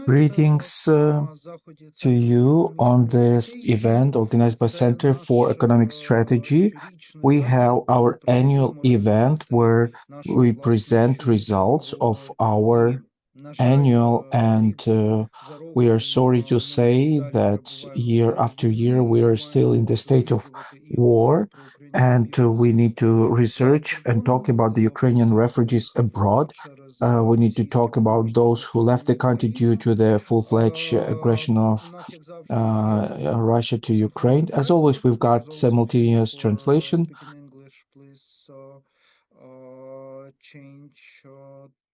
Greetings to you on this event organized by Center for Economic Strategy. We have our annual event where we present results of our annual, and we are sorry to say that year after year we are still in the state of war, and we need to research and talk about the Ukrainian refugees abroad. We need to talk about those who left the country due to the full-fledged aggression of Russia to Ukraine. As always, we've got simultaneous translation. Change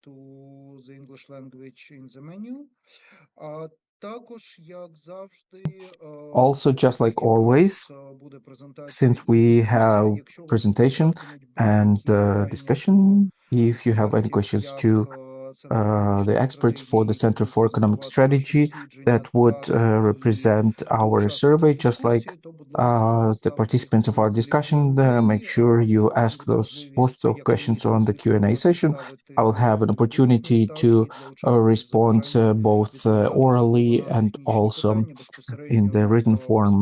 to the English language in the menu. Also, just like always, since we have presentation and discussion, if you have any questions to the experts for the Center for Economic Strategy that would represent our survey, just like the participants of our discussion. Make sure you ask post those questions on the Q&A session. I will have an opportunity to respond both orally and also in the written form,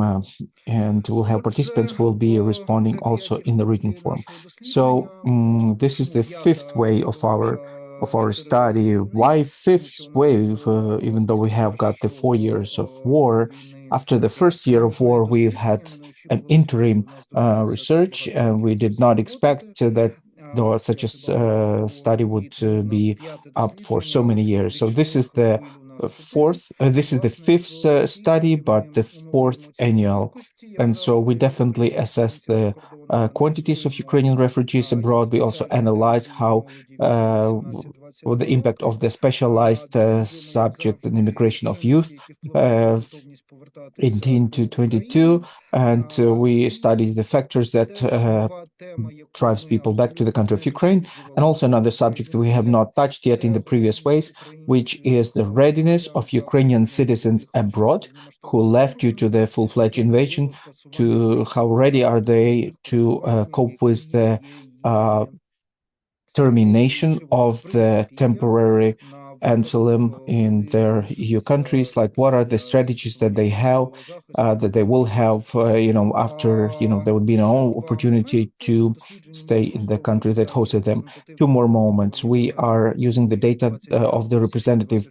and we'll have participants who will be responding also in the written form. So this is the fifth way of our study. Why fifth wave? Even though we have got the 4 years of war, after the first year of war, we've had an interim research, and we did not expect that such a study would be up for so many years. So this is the this is the fifth study, but the fourth annual. And so we definitely assess the quantities of Ukrainian refugees abroad. We also analyze how the impact of the specialized subject and immigration of youth, 18 to 22, and we studied the factors that drives people back to the country of Ukraine, and also another subject we have not touched yet in the previous ways, which is the readiness of Ukrainian citizens abroad who left due to the full-fledged invasion, to how ready are they to cope with the termination of the temporary asylum in their EU countries. Like, what are the strategies that they have, that they will have, after, there would be no opportunity to stay in the country that hosted them. Two more moments. We are using the data of the representative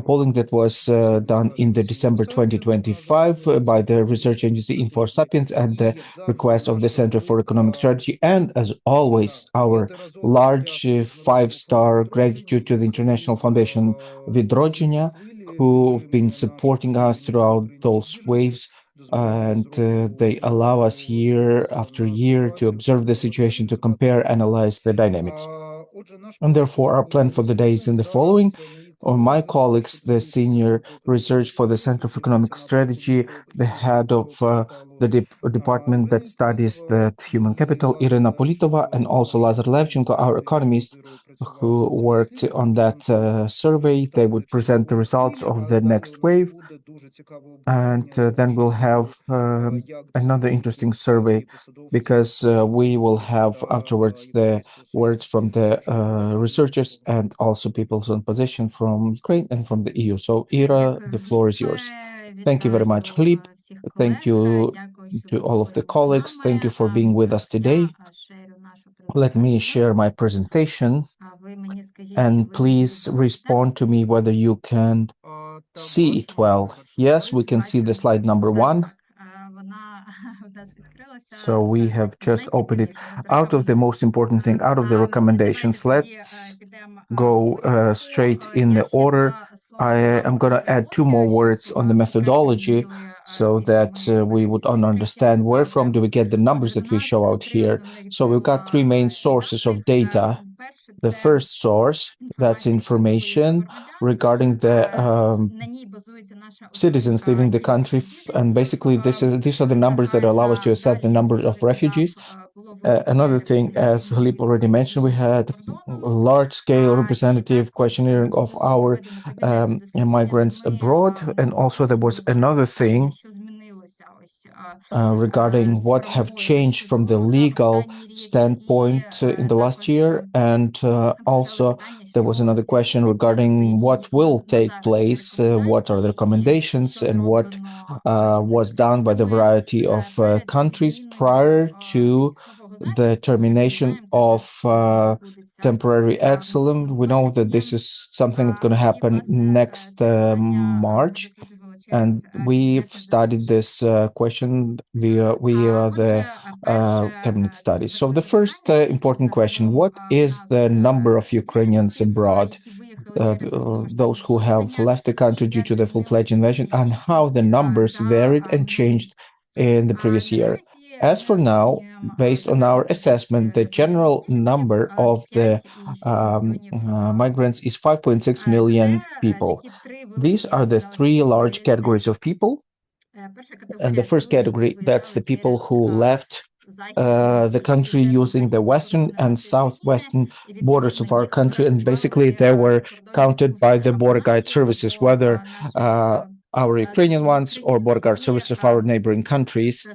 polling that was done in the December 2025 by the research agency Info Sapiens at the request of the Center for Economic Strategy. And as always, our large five-star gratitude to the International Foundation withdrawal, who've been supporting us throughout those waves, and they allow us year after year to observe the situation, to compare, analyze the dynamics. And therefore, our plan for the day is in the following. My colleagues, the senior research for the Center for Economic Strategy, the head of the department that studies the human capital, Irina Politova, and also Lazar Levchenko, our economist, who worked on that survey. They would present the results of the next wave, and then we'll have another interesting survey, because we will have afterwards the words from the researchers and also people in position from Ukraine and from the EU. So, Ira, the floor is yours. Thank you very much, Hlip. Thank you to all of the colleagues. Thank you for being with us today. Let me share my presentation, and please respond to me whether you can see it well. Yes, we can see the slide number 1. So we have just opened it. Out of the most important thing, out of the recommendations, let's go straight in the order. I am going to add 2 more words on the methodology, so that we would understand where from do we get the numbers that we show out here. So we've got 3 main sources of data. The first source, that's information regarding the citizens leaving the country, and basically these are the numbers that allow us to assess the number of refugees. Another thing, as Halip already mentioned, we had a large-scale representative questionnaire of our migrants abroad, and also there was another thing regarding what have changed from the legal standpoint in the last year. And also, there was another question regarding what will take place, what are the recommendations, and what was done by the variety of countries prior to the termination of temporary asylum. We know that this is something that's going to happen next March. And we've studied this question via the cabinet studies. So the first important question, what is the number of Ukrainians abroad, those who have left the country due to the full-fledged invasion, and how the numbers varied and changed in the previous year? As for now, based on our assessment, the general number of the migrants is 5.6 million people. These are the three large categories of people. And the first category, that's the people who left the country using the western and southwestern borders of our country. And basically, they were counted by the border guard services, whether our Ukrainian ones or border guard services of our neighboring countries.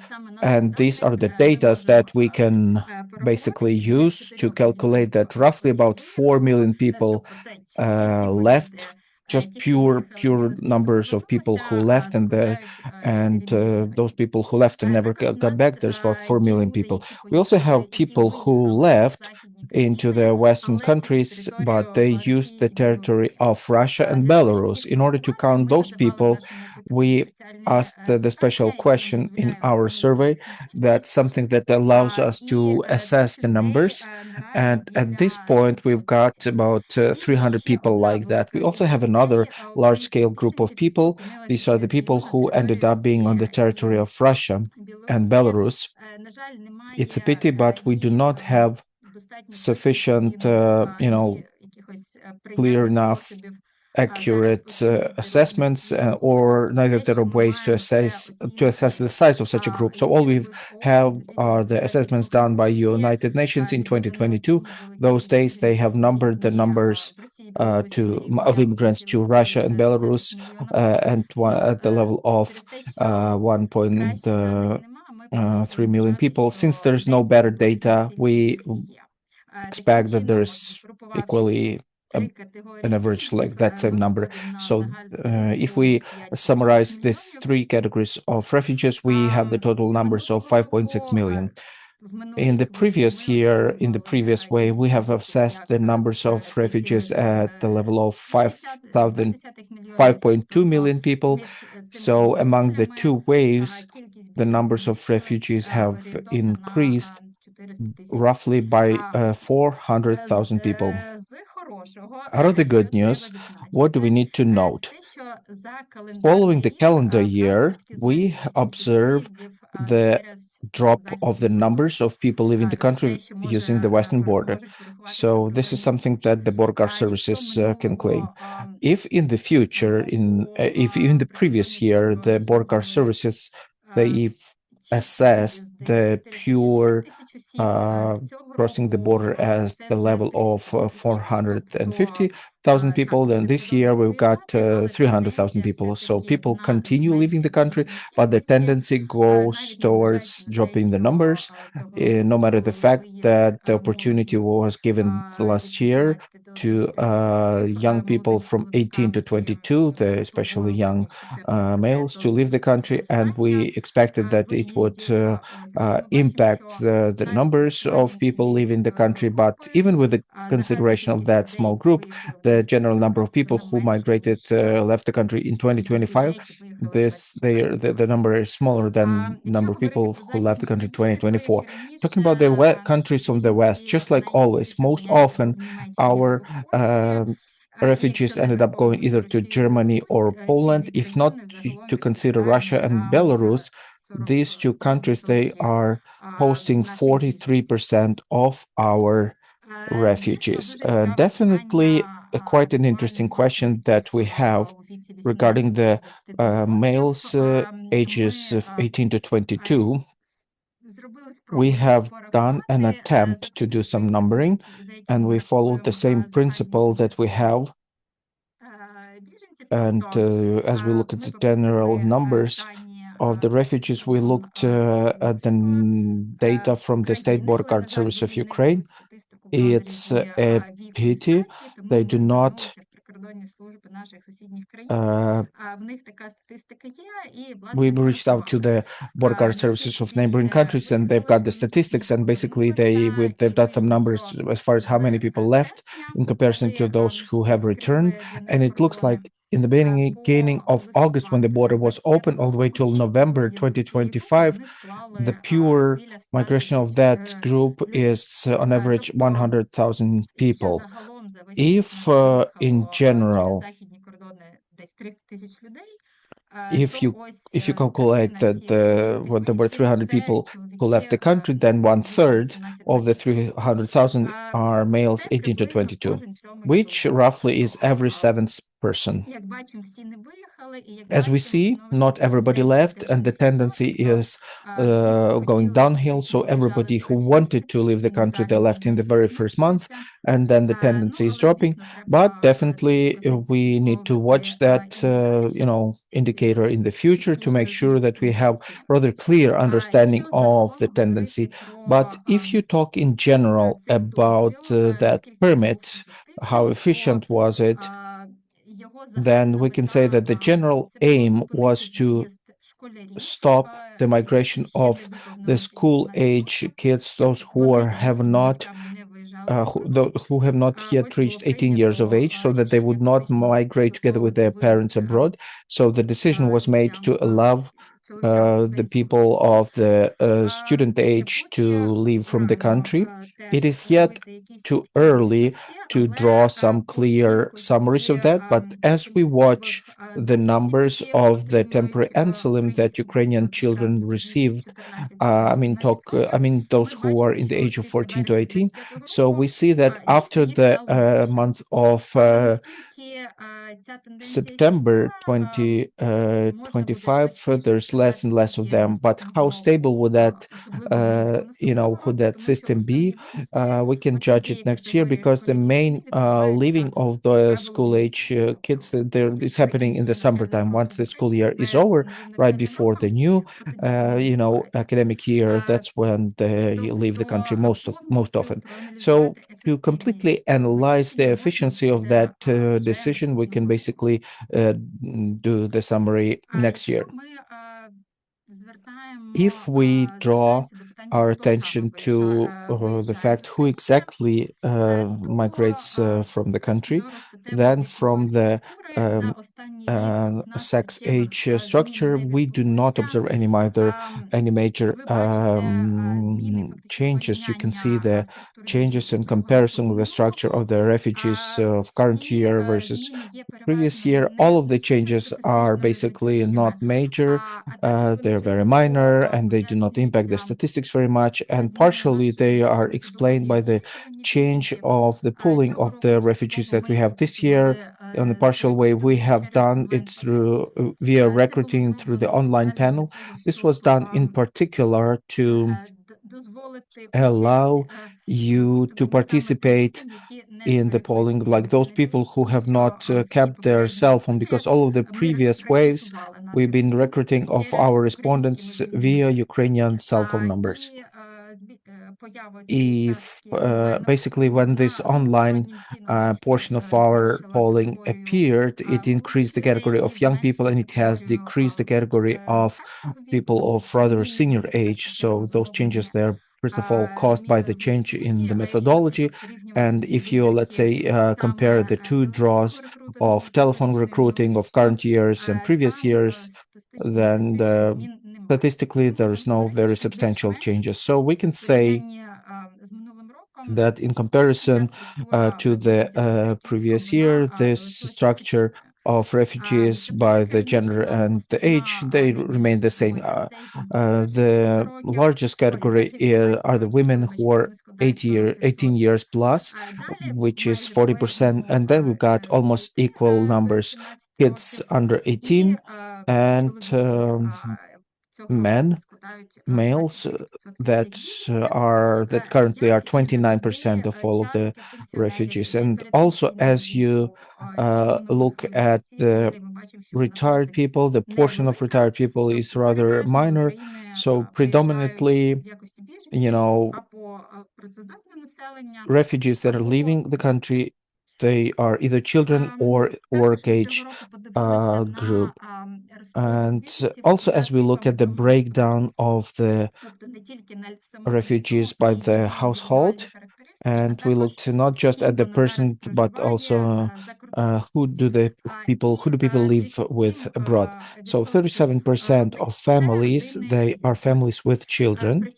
And these are the data that we can basically use to calculate that roughly about 4 million people left, just pure numbers of people who left, and those people who left and never got back, there's about 4 million people. We also have people who left into the Western countries, but they used the territory of Russia and Belarus. In order to count those people, we asked the special question in our survey. That's something that allows us to assess the numbers. And at this point, we've got about 300 people like that. We also have another large-scale group of people. These are the people who ended up being on the territory of Russia and Belarus. It's a pity, but we do not have sufficient, clear enough, accurate assessments, or neither there are ways to assess the size of such a group. So all we have are the assessments done by United Nations in 2022. Those days they have numbered the numbers of immigrants to Russia and Belarus, and at the level of 1.3 million people. Since there's no better data, we expect that there's equally an average like that same number. So if we summarize these three categories of refugees, we have the total numbers of 5.6 million. In the previous year, in the previous way, we have assessed the numbers of refugees at the level of 5.2 million people. So among the two waves, the numbers of refugees have increased roughly by 400,000 people. Out of the good news, what do we need to note? Following the calendar year, we observe the drop of the numbers of people leaving the country using the western border. So this is something that the border guard services can claim. If in the future, if in the previous year, the border guard services, they've assessed the pure crossing the border as the level of 450,000 people, then this year we've got 300,000 people. So people continue leaving the country, but the tendency goes towards dropping the numbers, no matter the fact that the opportunity was given last year to young people from 18 to 22, especially young males, to leave the country, and we expected that it would impact the numbers of people leaving the country. But even with the consideration of that small group, the general number of people who migrated left the country in 2025, the number is smaller than the number of people who left the country in 2024. Talking about the countries from the West, just like always, most often our refugees ended up going either to Germany or Poland. If not to consider Russia and Belarus, these two countries, they are hosting 43% of our refugees. Definitely quite an interesting question that we have regarding the males ages of 18 to 22. We have done an attempt to do some numbering, and we followed the same principle that we have. And as we look at the general numbers, of the refugees, we looked at the data from the State Border Guard Service of Ukraine. It's a pity they do not uh, we reached out to the border guard services of neighboring countries, and they've got the statistics. And basically, they've done some numbers as far as how many people left in comparison to those who have returned. And it looks like in the beginning of August, when the border was open, all the way till November 2025, the pure migration of that group is on average 100,000 people. If in general, if you calculate that what there were 300 people who left the country, then one third of the 300,000 are males 18 to 22, which roughly is every seventh person. As we see, not everybody left, and the tendency is going downhill. So everybody who wanted to leave the country, they left in the very first month, and then the tendency is dropping. But definitely, we need to watch that, indicator in the future to make sure that we have rather clear understanding of the tendency. But if you talk in general about that permit, how efficient was it? Then we can say that the general aim was to stop the migration of the school-age kids, those who have not who have not yet reached 18 years of age, so that they would not migrate together with their parents abroad. So the decision was made to allow the people of the student age to leave from the country. It is yet too early to draw some clear summaries of that, but as we watch the numbers of the temporary asylum that Ukrainian children received, those who are in the age of 14 to 18, so we see that after the month of September 2025, there's less and less of them. But how stable would that, would that system be? We can judge it next year, because the main leaving of the school age kids, is happening in the summertime. Once the school year is over, right before the new, academic year, that's when they leave the country most often. So to completely analyze the efficiency of that decision, we can basically do the summary next year. If we draw our attention to the fact who exactly migrates from the country, then from the sex age structure, we do not observe any major changes. You can see the changes in comparison with the structure of the refugees of current year versus previous year. All of the changes are basically not major. They're very minor, and they do not impact the statistics very much. And partially, they are explained by the change of the pooling of the refugees that we have this year. On a partial way, we have done it through via recruiting through the online panel. This was done in particular to allow you to participate in the polling, like those people who have not kept their cell phone, because all of the previous waves, we've been recruiting of our respondents via Ukrainian cell phone numbers. If basically when this online portion of our polling appeared, it increased the category of young people, and it has decreased the category of people of rather senior age. So those changes there, first of all, caused by the change in the methodology. And if you, let's say, compare the two draws of telephone recruiting of current years and previous years, then statistically there is no very substantial changes. So we can say that in comparison to the previous year, this structure of refugees by the gender and the age, they remain the same. The largest category are the women who are 18 years plus, which is 40%, and then we've got almost equal numbers, kids under 18 and men males that currently are 29% of all of the refugees. And also, as you look at the retired people, the portion of retired people is rather minor. So predominantly, you know, refugees that are leaving the country, they are either children or work age group. And also, as we look at the breakdown of the refugees by the household, and we looked not just at the person, but also who do people live with abroad. So 37% of families, they are families with children,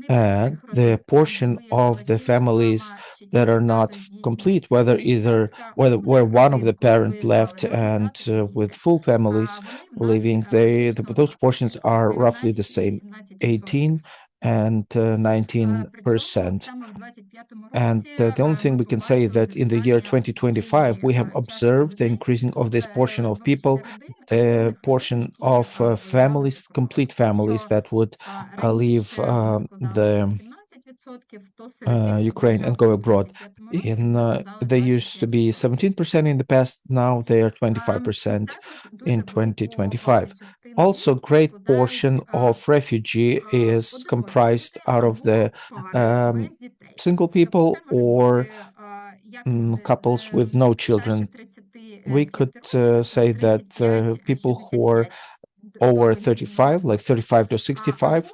and the portion of the families that are not complete, where one of the parent left and with full families living, those portions are roughly the same, 18 and 19%. And the only thing we can say is that in the year 2025, we have observed the increasing of this portion of people, the portion of families, complete families that would leave the Ukraine and go abroad. They used to be 17% in the past. Now they are 25% in 2025. Also, great portion of refugee is comprised out of the single people or couples with no children. We could say that people who are over 35, like 35 to 65,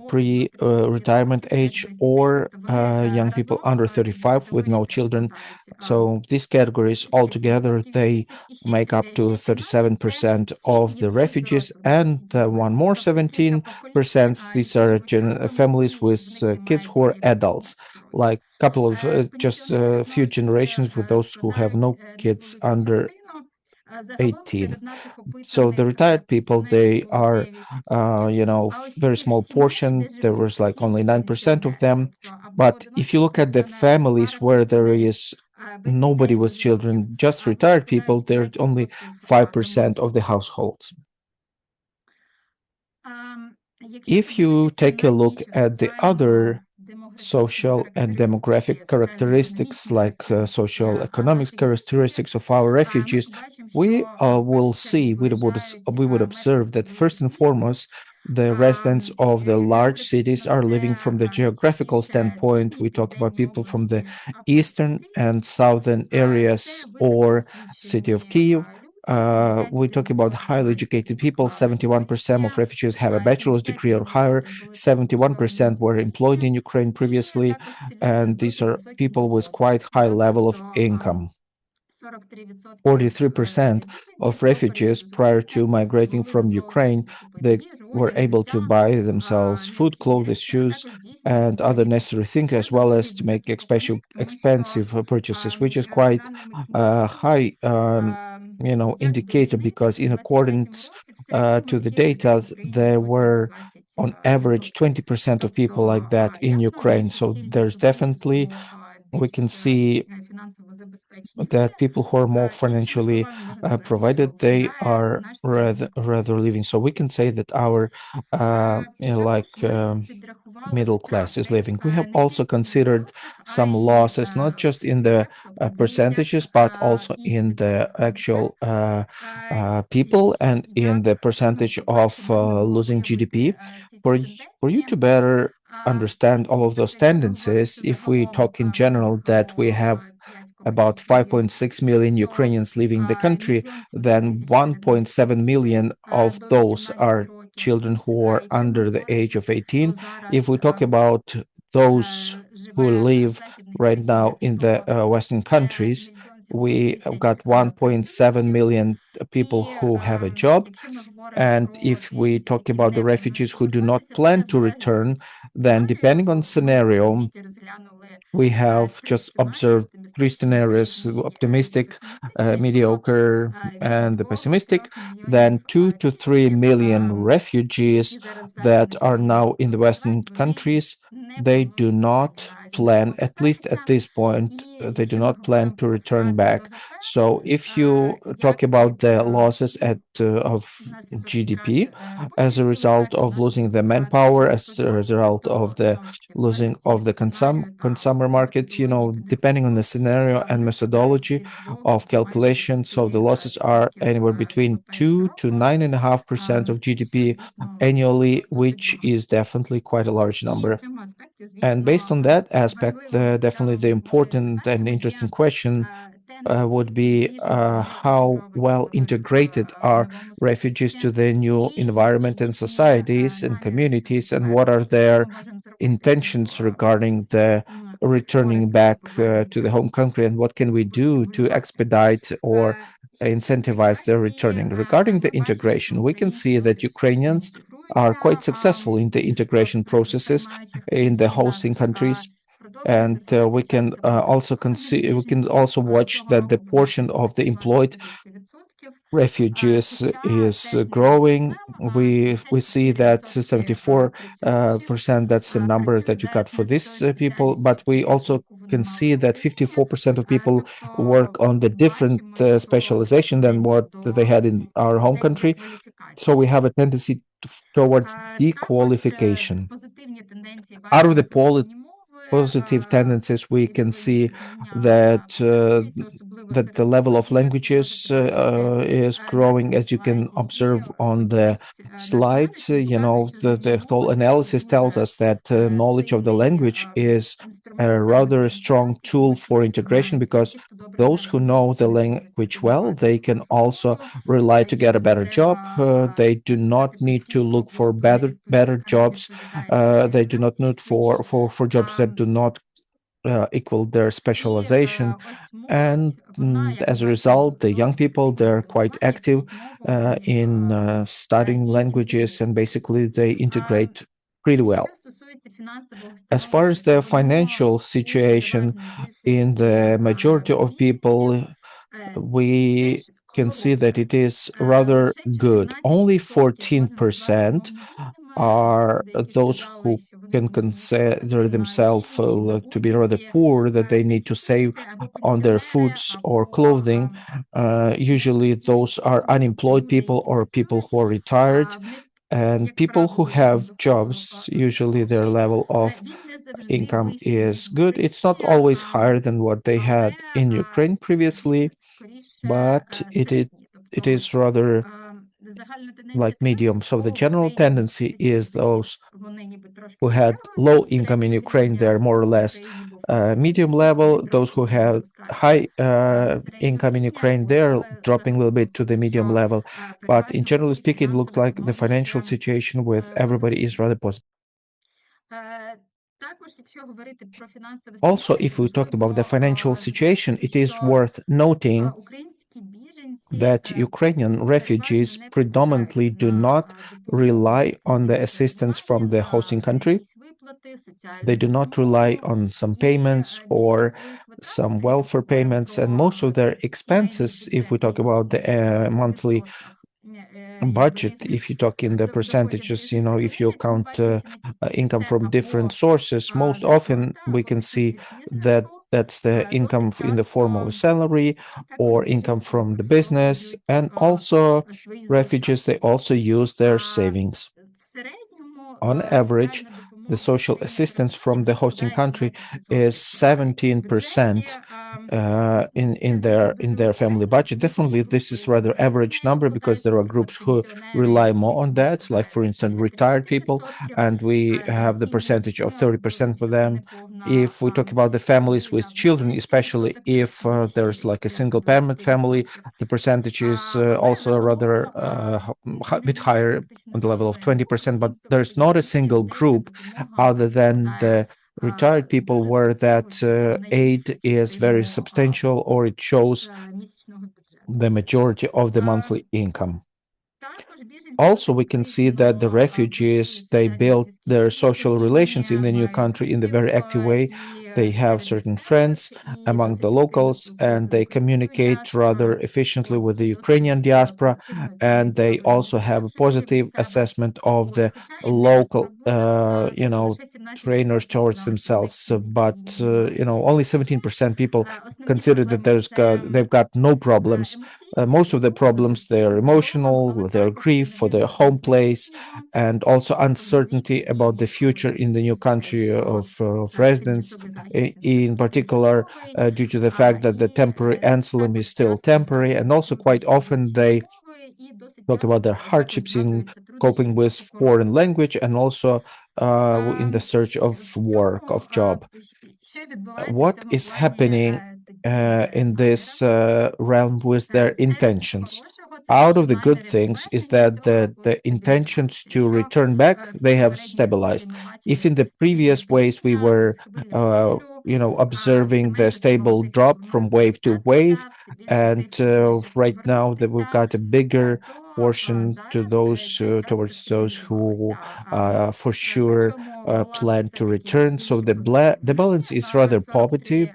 pre-retirement age, or young people under 35 with no children. So these categories altogether, they make up to 37% of the refugees, and one more 17%, these are families with kids who are adults, like couple of just a few generations with those who have no kids under 18. So the retired people, they are, very small portion. There was like only 9% of them. But if you look at the families where there is nobody with children, just retired people, there's only 5% of the households. If you take a look at the other social and demographic characteristics, like social economic characteristics of our refugees, we would observe that first and foremost, the residents of the large cities are living from the geographical standpoint. We talk about people from the eastern and southern areas or city of Kiev. We talk about highly educated people. 71% of refugees have a bachelor's degree or higher. 71% were employed in Ukraine previously, and these are people with quite high level of income. 43% of refugees prior to migrating from Ukraine, they were able to buy themselves food, clothes, shoes, and other necessary things, as well as to make expensive purchases, which is quite high, indicator, because in accordance to the data, there were on average 20% of people like that in Ukraine. So there's definitely, we can see that people who are more financially provided, they are rather living. So we can say that our middle class is living. We have also considered some losses, not just in the percentages, but also in the actual people and in the percentage of losing GDP. For you to better understand all of those tendencies, if we talk in general that we have about 5.6 million Ukrainians leaving the country, then 1.7 million of those are children who are under the age of 18. If we talk about those who live right now in the Western countries, we have got 1.7 million people who have a job. And if we talk about the refugees who do not plan to return, then depending on scenario, we have just observed three scenarios: optimistic, mediocre, and the pessimistic. Then 2 to 3 million refugees that are now in the Western countries, they do not plan, at least at this point, they do not plan to return back. So if you talk about the losses of GDP as a result of losing the manpower, as a result of the losing of the consumer market, depending on the scenario and methodology of calculation, so the losses are anywhere between 2 to 9.5% of GDP annually, which is definitely quite a large number. And based on that aspect, definitely the important and interesting question would be how well integrated are refugees to the new environment and societies and communities, and what are their intentions regarding the returning back to the home country, and what can we do to expedite or incentivize their returning. Regarding the integration, we can see that Ukrainians are quite successful in the integration processes in the hosting countries. And we can also watch that the portion of the employed refugees is growing. We see that 74%, that's the number that you got for these people, but we also can see that 54% of people work on the different specialization than what they had in our home country. So we have a tendency towards dequalification. Out of the positive tendencies, we can see that that the level of languages is growing, as you can observe on the slides. The whole analysis tells us that knowledge of the language is a rather strong tool for integration, because those who know the language well, they can also rely to get a better job. They do not need to look for better jobs. They do not need for jobs that do not equal their specialization. And as a result, the young people, they're quite active in studying languages, and basically they integrate pretty well. As far as the financial situation in the majority of people, we can see that it is rather good. Only 14% are those who can consider themselves to be rather poor, that they need to save on their foods or clothing. Usually those are unemployed people or people who are retired. And people who have jobs, usually their level of income is good. It's not always higher than what they had in Ukraine previously, but it is rather like medium. So the general tendency is those who had low income in Ukraine, they're more or less medium level. Those who have high income in Ukraine, they're dropping a little bit to the medium level. But in generally speaking, it looks like the financial situation with everybody is rather positive. Also, if we talk about the financial situation, it is worth noting that Ukrainian refugees predominantly do not rely on the assistance from the hosting country. They do not rely on some payments or some welfare payments, and most of their expenses, if we talk about the monthly budget, if you talk in the percentages, if you count income from different sources, most often we can see that that's the income in the form of a salary or income from the business. And also refugees, they also use their savings. On average, the social assistance from the hosting country is 17% in their family budget. Definitely, this is rather average number, because there are groups who rely more on that, like for instance retired people, and we have the percentage of 30% for them. If we talk about the families with children, especially if there's like a single parent family, the percentage is also rather a bit higher, on the level of 20%. But there's not a single group other than the retired people where that aid is very substantial, or it shows the majority of the monthly income. Also, we can see that the refugees, they build their social relations in the new country in a very active way. They have certain friends among the locals, and they communicate rather efficiently with the Ukrainian diaspora, and they also have a positive assessment of the local, trainers towards themselves. But only 17% people consider that they've got no problems. Most of the problems, they're emotional, their grief for their home place, and also uncertainty about the future in the new country of residence, in particular due to the fact that the temporary asylum is still temporary, and also quite often they talk about their hardships in coping with foreign language, and also in the search of work, of job. What is happening in this realm with their intentions? Out of the good things is that the intentions to return back, they have stabilized. If in the previous ways we were observing the stable drop from wave to wave, and right now that we've got a bigger portion to those towards those who for sure plan to return. So the balance is rather positive.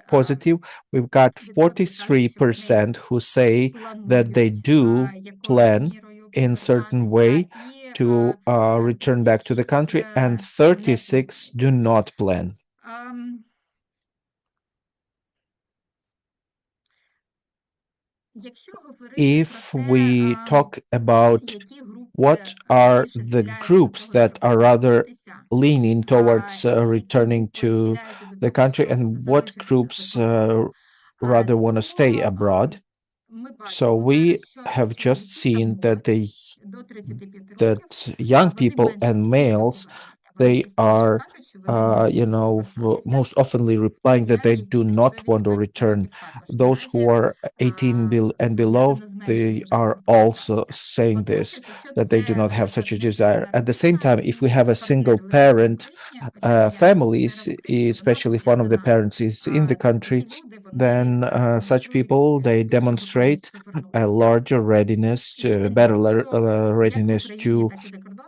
We've got 43% who say that they do plan in certain way to return back to the country, and 36 do not plan. If we talk about what are the groups that are rather leaning towards returning to the country, and what groups rather want to stay abroad. So we have just seen that young people and males, they are most oftenly replying that they do not want to return. Those who are 18 and below, they are also saying this, that they do not have such a desire. At the same time, if we have a single parent families, especially if one of the parents is in the country, then such people, they demonstrate a larger readiness, readiness to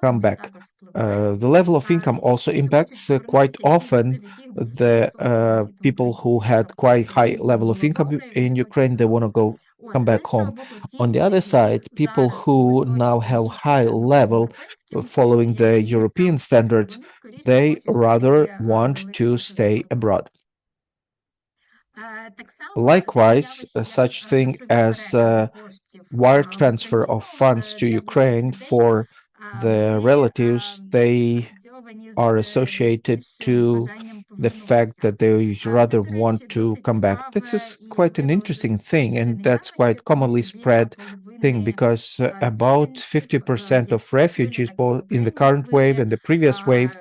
come back. The level of income also impacts quite often the people who had quite high level of income in Ukraine. They want to come back home. On the other side, people who now have high level following the European standards, they rather want to stay abroad. Likewise, such thing as wire transfer of funds to Ukraine for the relatives, they are associated to the fact that they rather want to come back. This is quite an interesting thing, and that's quite commonly spread thing, because about 50% of refugees, both in the current wave and the previous wave,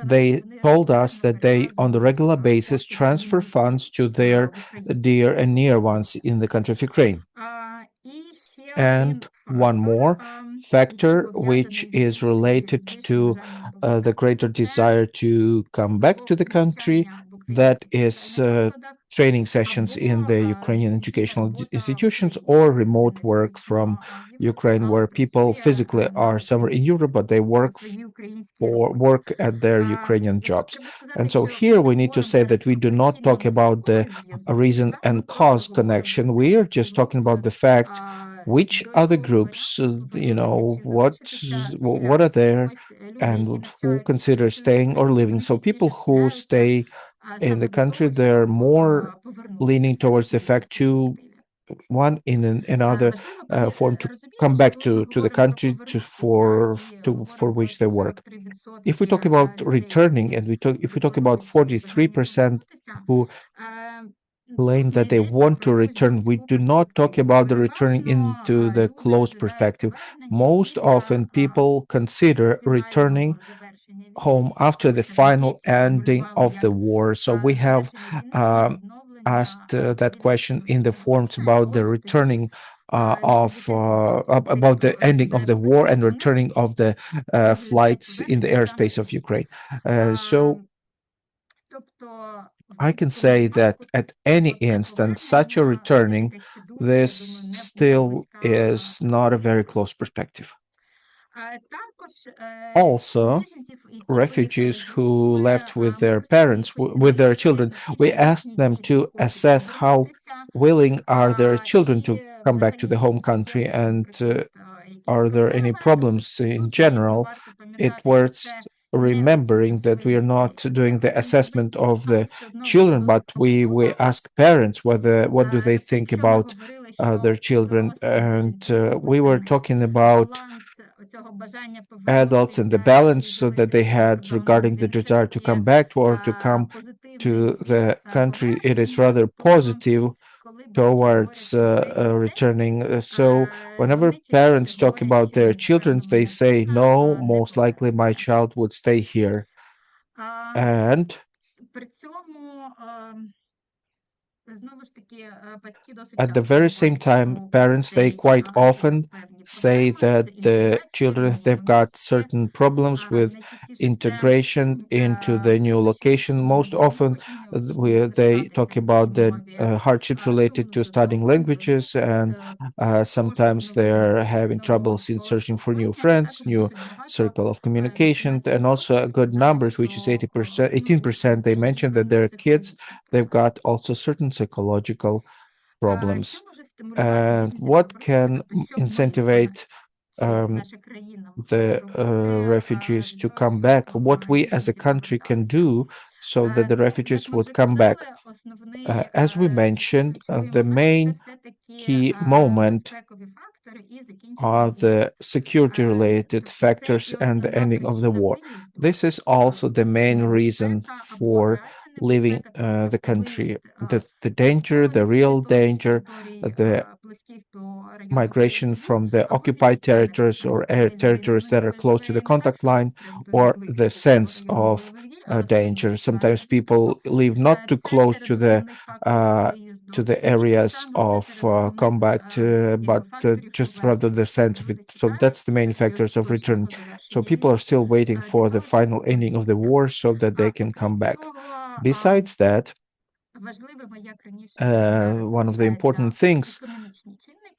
they told us that they, on the regular basis, transfer funds to their dear and near ones in the country of Ukraine. And one more factor, which is related to the greater desire to come back to the country, that is training sessions in the Ukrainian educational institutions, or remote work from Ukraine, where people physically are somewhere in Europe, but they work at their Ukrainian jobs. And so here we need to say that we do not talk about the reason and cause connection. We are just talking about the fact which other groups, what are there, and who consider staying or living. So people who stay in the country, they're more leaning towards the fact to one in another form to come back to the country for which they work. If we talk about returning, and if we talk about 43% who claim that they want to return, we do not talk about the returning into the close perspective. Most often people consider returning home after the final ending of the war. So we have asked that question in the forms about the returning about the ending of the war and returning of the flights in the airspace of Ukraine. So I can say that at any instant, such a returning, this still is not a very close perspective. Also, refugees who left with their parents, with their children, we asked them to assess how willing are their children to come back to the home country, and are there any problems in general. It worth remembering that we are not doing the assessment of the children, but we ask parents whether what do they think about their children, and we were talking about adults and the balance so that they had regarding the desire to come back or to come to the country. It is rather positive towards returning. So whenever parents talk about their children, they say, no, most likely my child would stay here. And at the very same time, parents, they quite often say that the children, they've got certain problems with integration into the new location. Most often, they talk about the hardships related to studying languages, and sometimes they're having troubles in searching for new friends, new circle of communication, and also good numbers, which is 80%, 18%. They mentioned that their kids, they've got also certain psychological problems. And what can incentivize the refugees to come back? What we as a country can do so that the refugees would come back? As we mentioned, the main key moment are the security related factors and the ending of the war. This is also the main reason for leaving the country. The danger, the real danger, the migration from the occupied territories or air territories that are close to the contact line, or the sense of danger. Sometimes people live not too close to the areas of combat, but just rather the sense of it. So that's the main factors of return. So people are still waiting for the final ending of the war so that they can come back. Besides that, one of the important things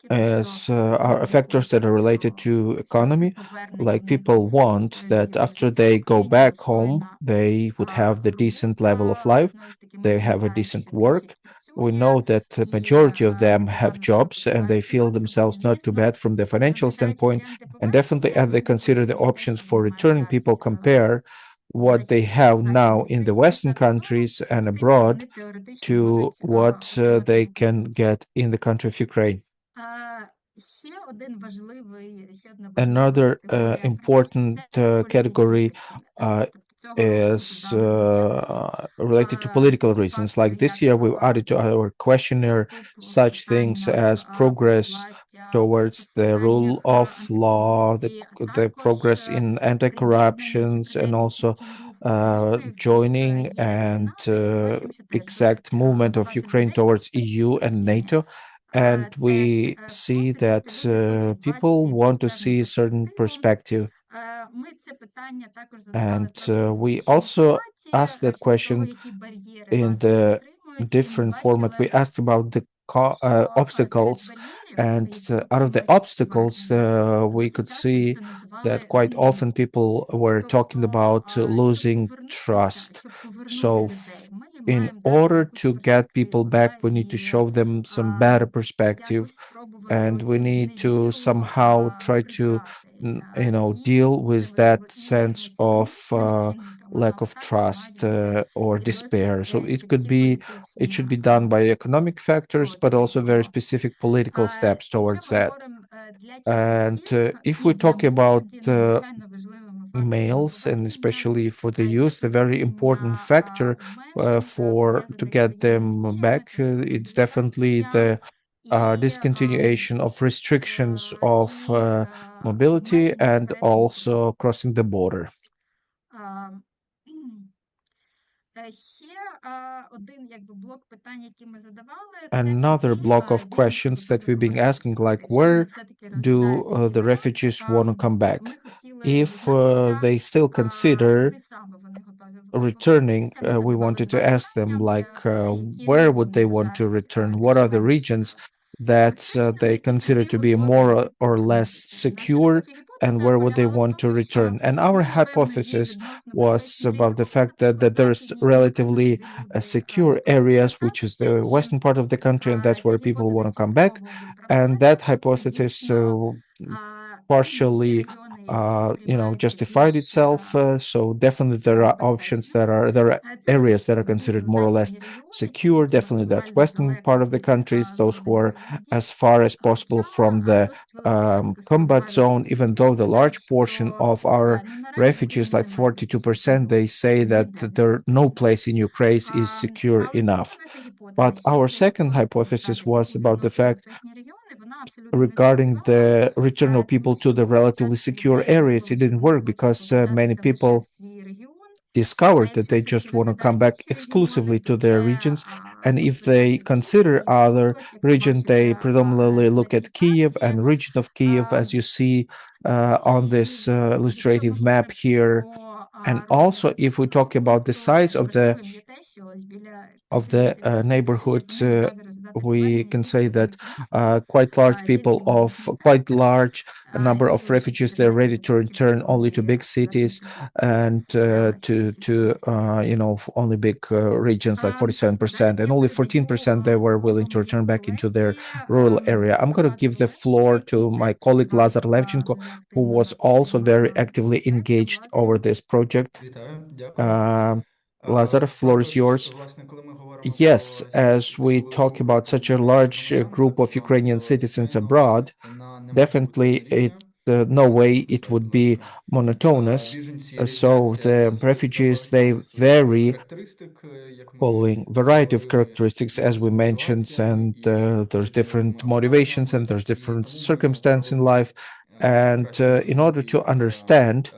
as are factors that are related to economy. Like people want that after they go back home, they would have the decent level of life, they have a decent work. We know that the majority of them have jobs and they feel themselves not too bad from the financial standpoint. And definitely, as they consider the options for returning, people compare what they have now in the Western countries and abroad to what they can get in the country of Ukraine. Another important category uh, is related to political reasons. Like this year, we've added to our questionnaire such things as progress towards the rule of law, the progress in anti-corruptions, and also joining and exact movement of Ukraine towards EU and NATO. And we see that people want to see a certain perspective. And we also asked that question in the different format. We asked about the obstacles, and out of the obstacles, we could see that quite often people were talking about losing trust. So, in order to get people back, we need to show them some better perspective, and we need to somehow try to, deal with that sense of lack of trust or despair. So it should be done by economic factors, but also very specific political steps towards that. And if we talk about males and especially for the youth, the very important factor for to get them back, it's definitely the discontinuation of restrictions of mobility and also crossing the border. Another block of questions that we've been asking, like where do the refugees want to come back? If they still consider returning, we wanted to ask them, like, where would they want to return? What are the regions that they consider to be more or less secure and where would they want to return. And our hypothesis was about the fact that there's relatively secure areas, which is the western part of the country, and that's where people want to come back. And that hypothesis partially justified itself. So definitely there are options there are areas that are considered more or less secure. Definitely that's western part of the countries, those who are as far as possible from the combat zone, even though the large portion of our refugees, like 42%, they say that there no place in Ukraine is secure enough. But our second hypothesis was about the fact regarding the return of people to the relatively secure areas. It didn't work because many people discovered that they just want to come back exclusively to their regions. And if they consider other regions, they predominantly look at Kiev and region of Kiev, as you see on this illustrative map here. And also, if we talk about the size of the neighborhood, we can say that quite large number of refugees, they're ready to return only to big cities and to only big regions, like 47%, and only 14% they were willing to return back into their rural area. I'm going to give the floor to my colleague Lazar Levchenko, who was also very actively engaged over this project. Uh, Lazar, floor is yours. Yes, as we talk about such a large group of Ukrainian citizens abroad, definitely no way it would be monotonous. So the refugees, they vary following variety of characteristics, as we mentioned, and there's different motivations and there's different circumstance in life. And in order to understand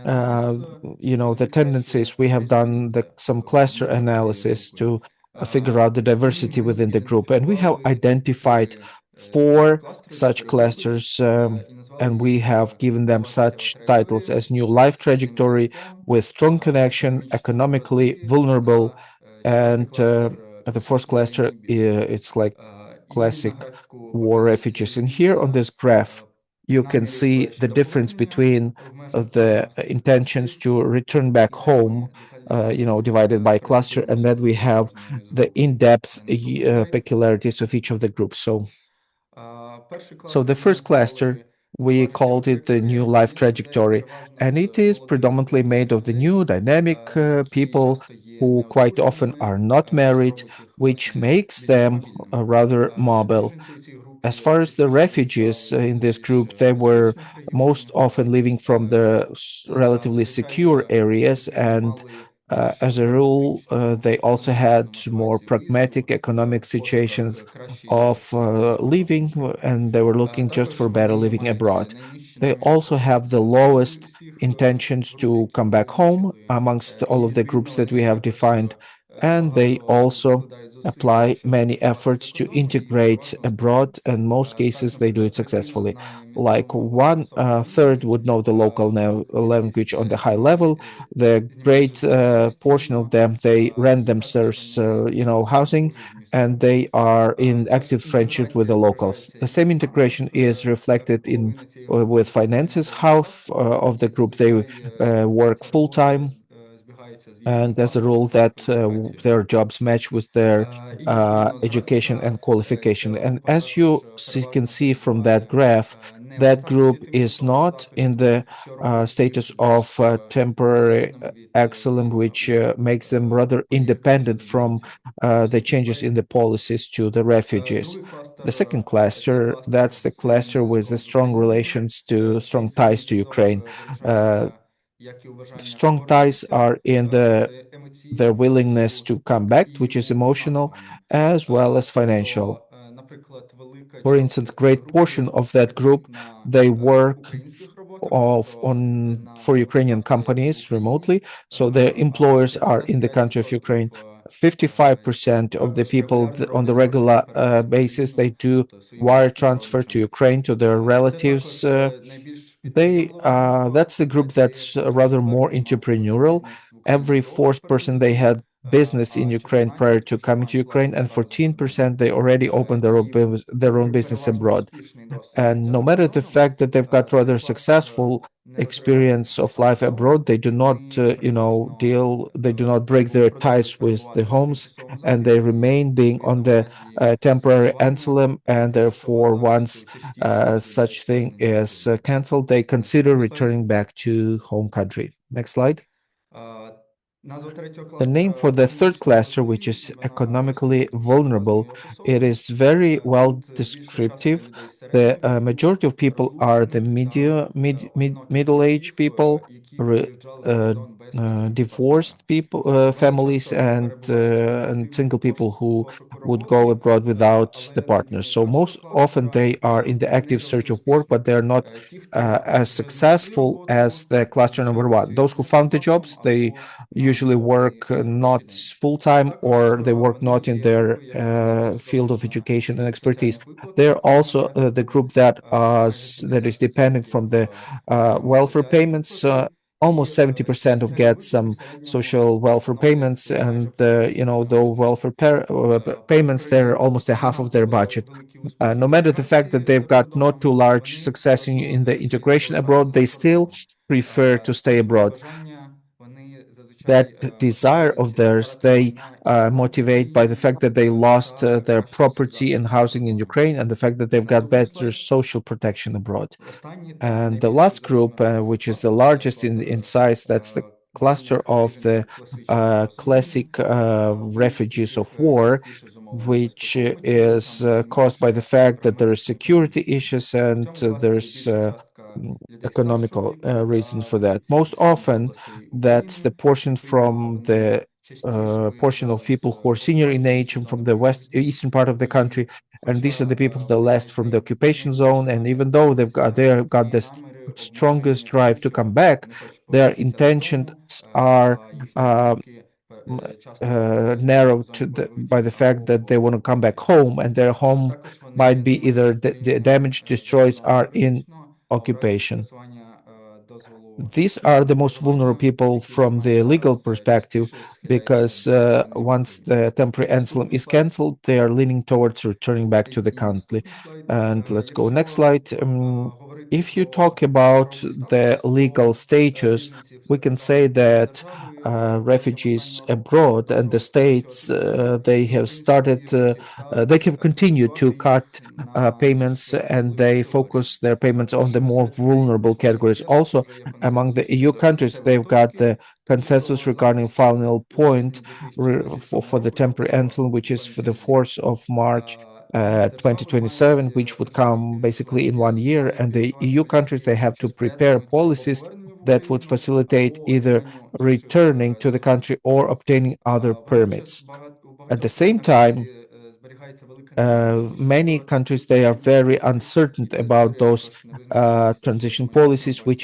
uh, the tendencies, we have done some cluster analysis to figure out the diversity within the group, and we have identified four such clusters, and we have given them such titles as new life trajectory, with strong connection, economically vulnerable, and the first cluster, it's like classic war refugees. And here on this graph, you can see the difference between the intentions to return back home, divided by cluster, and then we have the in-depth peculiarities of each of the groups. So the first cluster, we called it the new life trajectory, and it is predominantly made of the new dynamic people who quite often are not married, which makes them rather mobile. As far as the refugees in this group, they were most often living from the relatively secure areas, and as a rule, they also had more pragmatic economic situations of living, and they were looking just for better living abroad. They also have the lowest intentions to come back home amongst all of the groups that we have defined, and they also apply many efforts to integrate abroad, and most cases they do it successfully. Like one third would know the local language on the high level. The great portion of them, they rent themselves housing, and they are in active friendship with the locals. The same integration is reflected in with finances. Half of the group, they work full time, and as a rule that their jobs match with their education and qualification. And as you can see from that graph, that group is not in the status of temporary exile, which makes them rather independent from the changes in the policies to the refugees. The second cluster, that's the cluster with the strong ties to Ukraine. Uh, Strong ties are in their willingness to come back, which is emotional as well as financial. For instance, great portion of that group, they work on for Ukrainian companies remotely, so their employers are in the country of Ukraine. 55% of the people on the regular basis, they do wire transfer to Ukraine to their relatives. They That's the group that's rather more entrepreneurial. Every fourth person, they had business in Ukraine prior to coming to Ukraine, and 14% they already opened their own business abroad. And no matter the fact that they've got rather successful experience of life abroad, they do not, they do not break their ties with the homes, and they remain being on the temporary asylum. And therefore, once such thing is cancelled, they consider returning back to home country. Next slide. The name for the third cluster, which is economically vulnerable, it is very well descriptive. The majority of people are the middle-aged people, re, uh, divorced people, families, and single people who would go abroad without the partners. So most often they are in the active search of work, but they are not as successful as the cluster number one. Those who found the jobs, they usually work not full time, or they work not in their field of education and expertise. They're also the group that is dependent from the welfare payments. Almost 70% of get some social welfare payments, and though payments, they're almost a half of their budget. No matter the fact that they've got not too large success in the integration abroad, they still prefer to stay abroad. That desire of theirs, they motivate by the fact that they lost their property and housing in Ukraine, and the fact that they've got better social protection abroad. And the last group, which is the largest in size, that's the cluster of the classic refugees of war, which is caused by the fact that there are security issues, and there's economical reasons for that. Most often, that's the portion from the portion of people who are senior in age and from the eastern part of the country, and these are the people that left from the occupation zone. And even though they got the strongest drive to come back, their intentions are uh, narrowed by the fact that they want to come back home, and their home might be either the damaged, destroyed, are in occupation. These are the most vulnerable people from the legal perspective, because once the temporary asylum is cancelled, they are leaning towards returning back to the country. And let's go next slide. If you talk about the legal status, we can say that refugees abroad and the states, they have they have continued to cut payments, and they focus their payments on the more vulnerable categories. Also, among the EU countries, they've got the consensus regarding final point for the temporary asylum, which is for the 4th of March 2027, which would come basically in 1 year. And the EU countries, they have to prepare policies that would facilitate either returning to the country or obtaining other permits. At the same time, many countries, they are very uncertain about those transition policies, which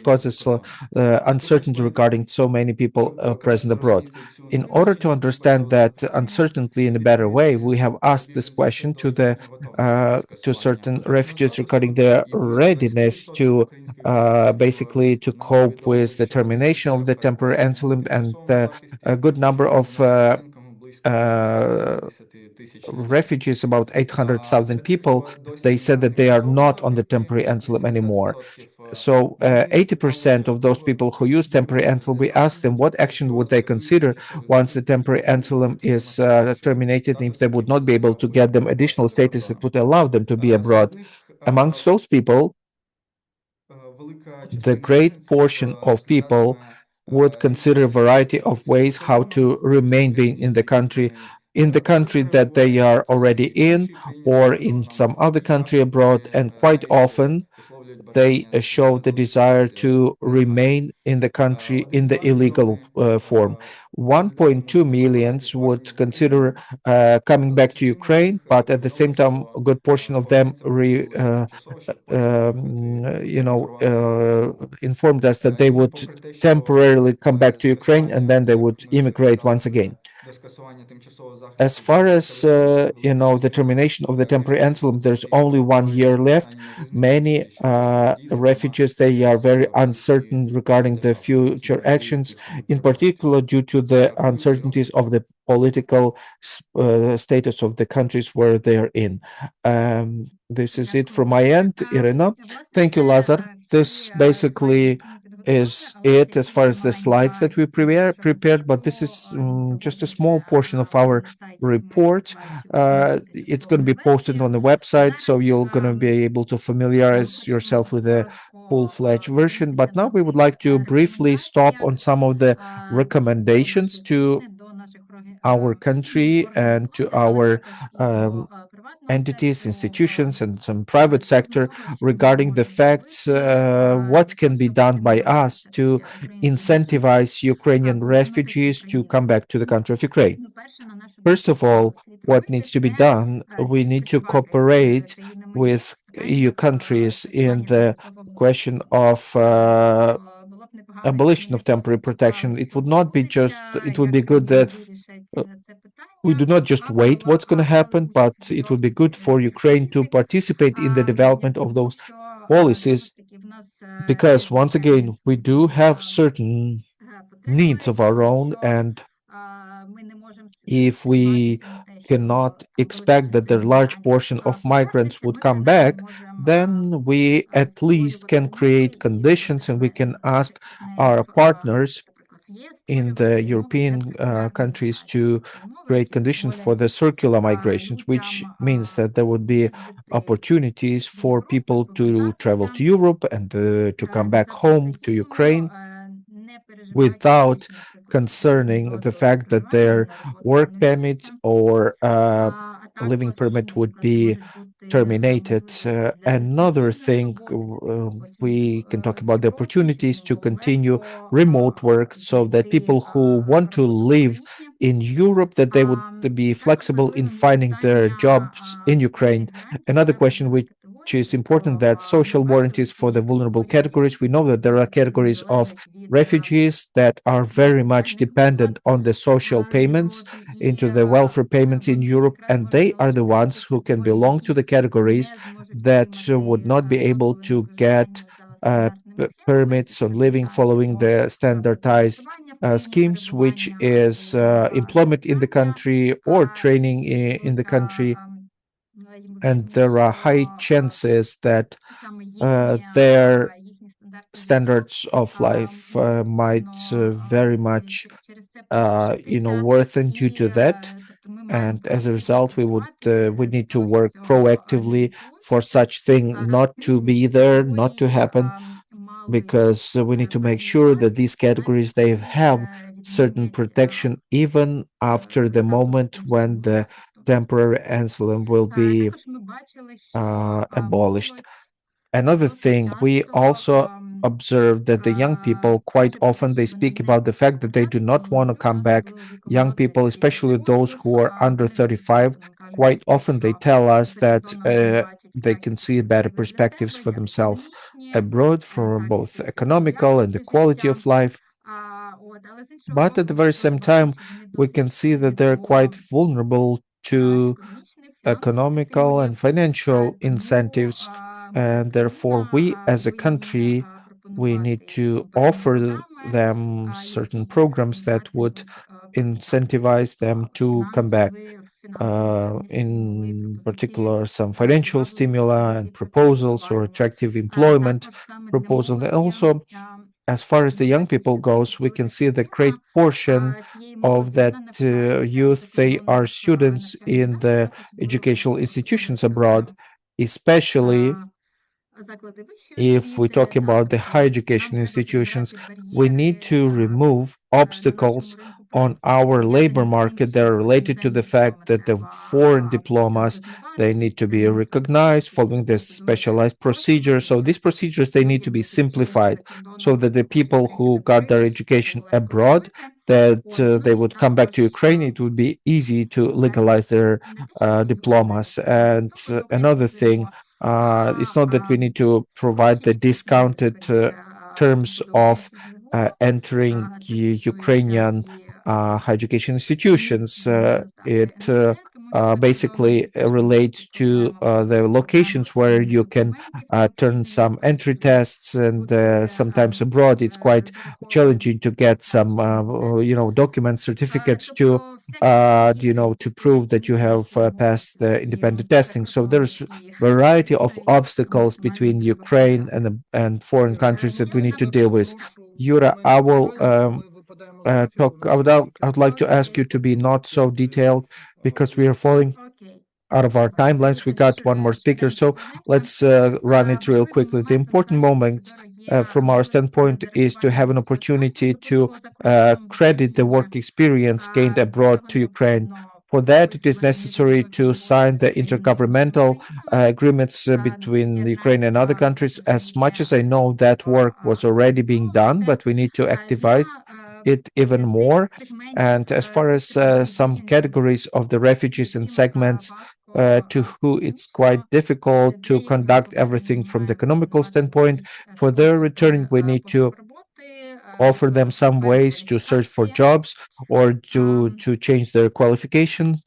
causes uncertainty regarding so many people present abroad. In order to understand that uncertainty in a better way, we have asked this question to certain refugees regarding their readiness to basically to cope with the termination of the temporary asylum, and a good number of uh, refugees, about 800,000 people, they said that they are not on the temporary asylum anymore. So 80% of those people who use temporary asylum, we asked them what action would they consider once the temporary asylum is terminated, if they would not be able to get them additional status that would allow them to be abroad. Amongst those people, the great portion of people would consider a variety of ways how to remain being in the country that they are already in, or in some other country abroad. And quite often they show the desire to remain in the country in the illegal form. 1.2 millions would consider coming back to Ukraine, but at the same time, a good portion of them informed us that they would temporarily come back to Ukraine, and then they would immigrate once again. As far as the termination of the temporary asylum, there's only 1 year left. Many refugees, they are very uncertain regarding the future actions, in particular due to the uncertainties of the political status of the countries where they're in. This is it from my end, Irina. Thank you, Lazar. This basically is it as far as the slides that we prepared, but this is just a small portion of our report. It's going to be posted on the website, so you're going to be able to familiarize yourself with the full-fledged version. But now we would like to briefly stop on some of the recommendations to our country and to our um, entities, institutions, and some private sector regarding the facts what can be done by us to incentivize Ukrainian refugees to come back to the country of Ukraine. First of all, what needs to be done, we need to cooperate with EU countries in the question of abolition of temporary protection. It would not be just, it would be good that uh, we do not just wait what's going to happen, but it would be good for Ukraine to participate in the development of those policies, because once again, we do have certain needs of our own, and if we cannot expect that the large portion of migrants would come back, then we at least can create conditions and we can ask our partners in the European countries to create conditions for the circular migrations, which means that there would be opportunities for people to travel to Europe and to come back home to Ukraine without concerning the fact that their work permit or living permit would be terminated. Another thing, we can talk about the opportunities to continue remote work, so that people who want to live in Europe, that they would be flexible in finding their jobs in Ukraine. Another question which is important, that social warranties for the vulnerable categories. We know that there are categories of refugees that are very much dependent on the social payments, into the welfare payments in Europe, and they are the ones who can belong to the categories that would not be able to get permits on living following the standardized schemes, which is employment in the country or training in the country. And there are high chances that their standards of life might very much worsen due to that, and as a result we need to work proactively for such thing not to be there, not to happen, because we need to make sure that these categories, they have certain protection even after the moment when the temporary asylum will be abolished. Another thing, we also observe that the young people, quite often they speak about the fact that they do not want to come back. Young people, especially those who are under 35, quite often they tell us that they can see better perspectives for themselves abroad, for both economical and the quality of life. But at the very same time, we can see that they're quite vulnerable to economical and financial incentives, and therefore we as a country, we need to offer them certain programs that would incentivize them to come back, in particular some financial stimuli and proposals or attractive employment proposals. And also, as far as the young people goes, we can see the great portion of that youth, they are students in the educational institutions abroad, especially if we talk about the higher education institutions. We need to remove obstacles on our labor market that are related to the fact that the foreign diplomas, they need to be recognized following this specialized procedure. So these procedures, they need to be simplified so that the people who got their education abroad, that they would come back to Ukraine, it would be easy to legalize their diplomas. And another thing, it's not that we need to provide the discounted terms of entering Ukrainian higher education institutions. It basically relates to the locations where you can turn some entry tests, and sometimes abroad it's quite challenging to get some documents, certificates to to prove that you have passed the independent testing. So there's variety of obstacles between Ukraine and foreign countries that we need to deal with. Yura, I will talk. I would like to ask you to be not so detailed because we are falling out of our timelines. We got one more speaker, so let's run it real quickly. The important moment from our standpoint is to have an opportunity to credit the work experience gained abroad to Ukraine. For that, it is necessary to sign the intergovernmental agreements between Ukraine and other countries. As much as I know, that work was already being done, but we need to activate it even more. And as far as some categories of the refugees and segments to who it's quite difficult to conduct everything from the economical standpoint, for their returning, we need to offer them some ways to search for jobs or to change their qualification.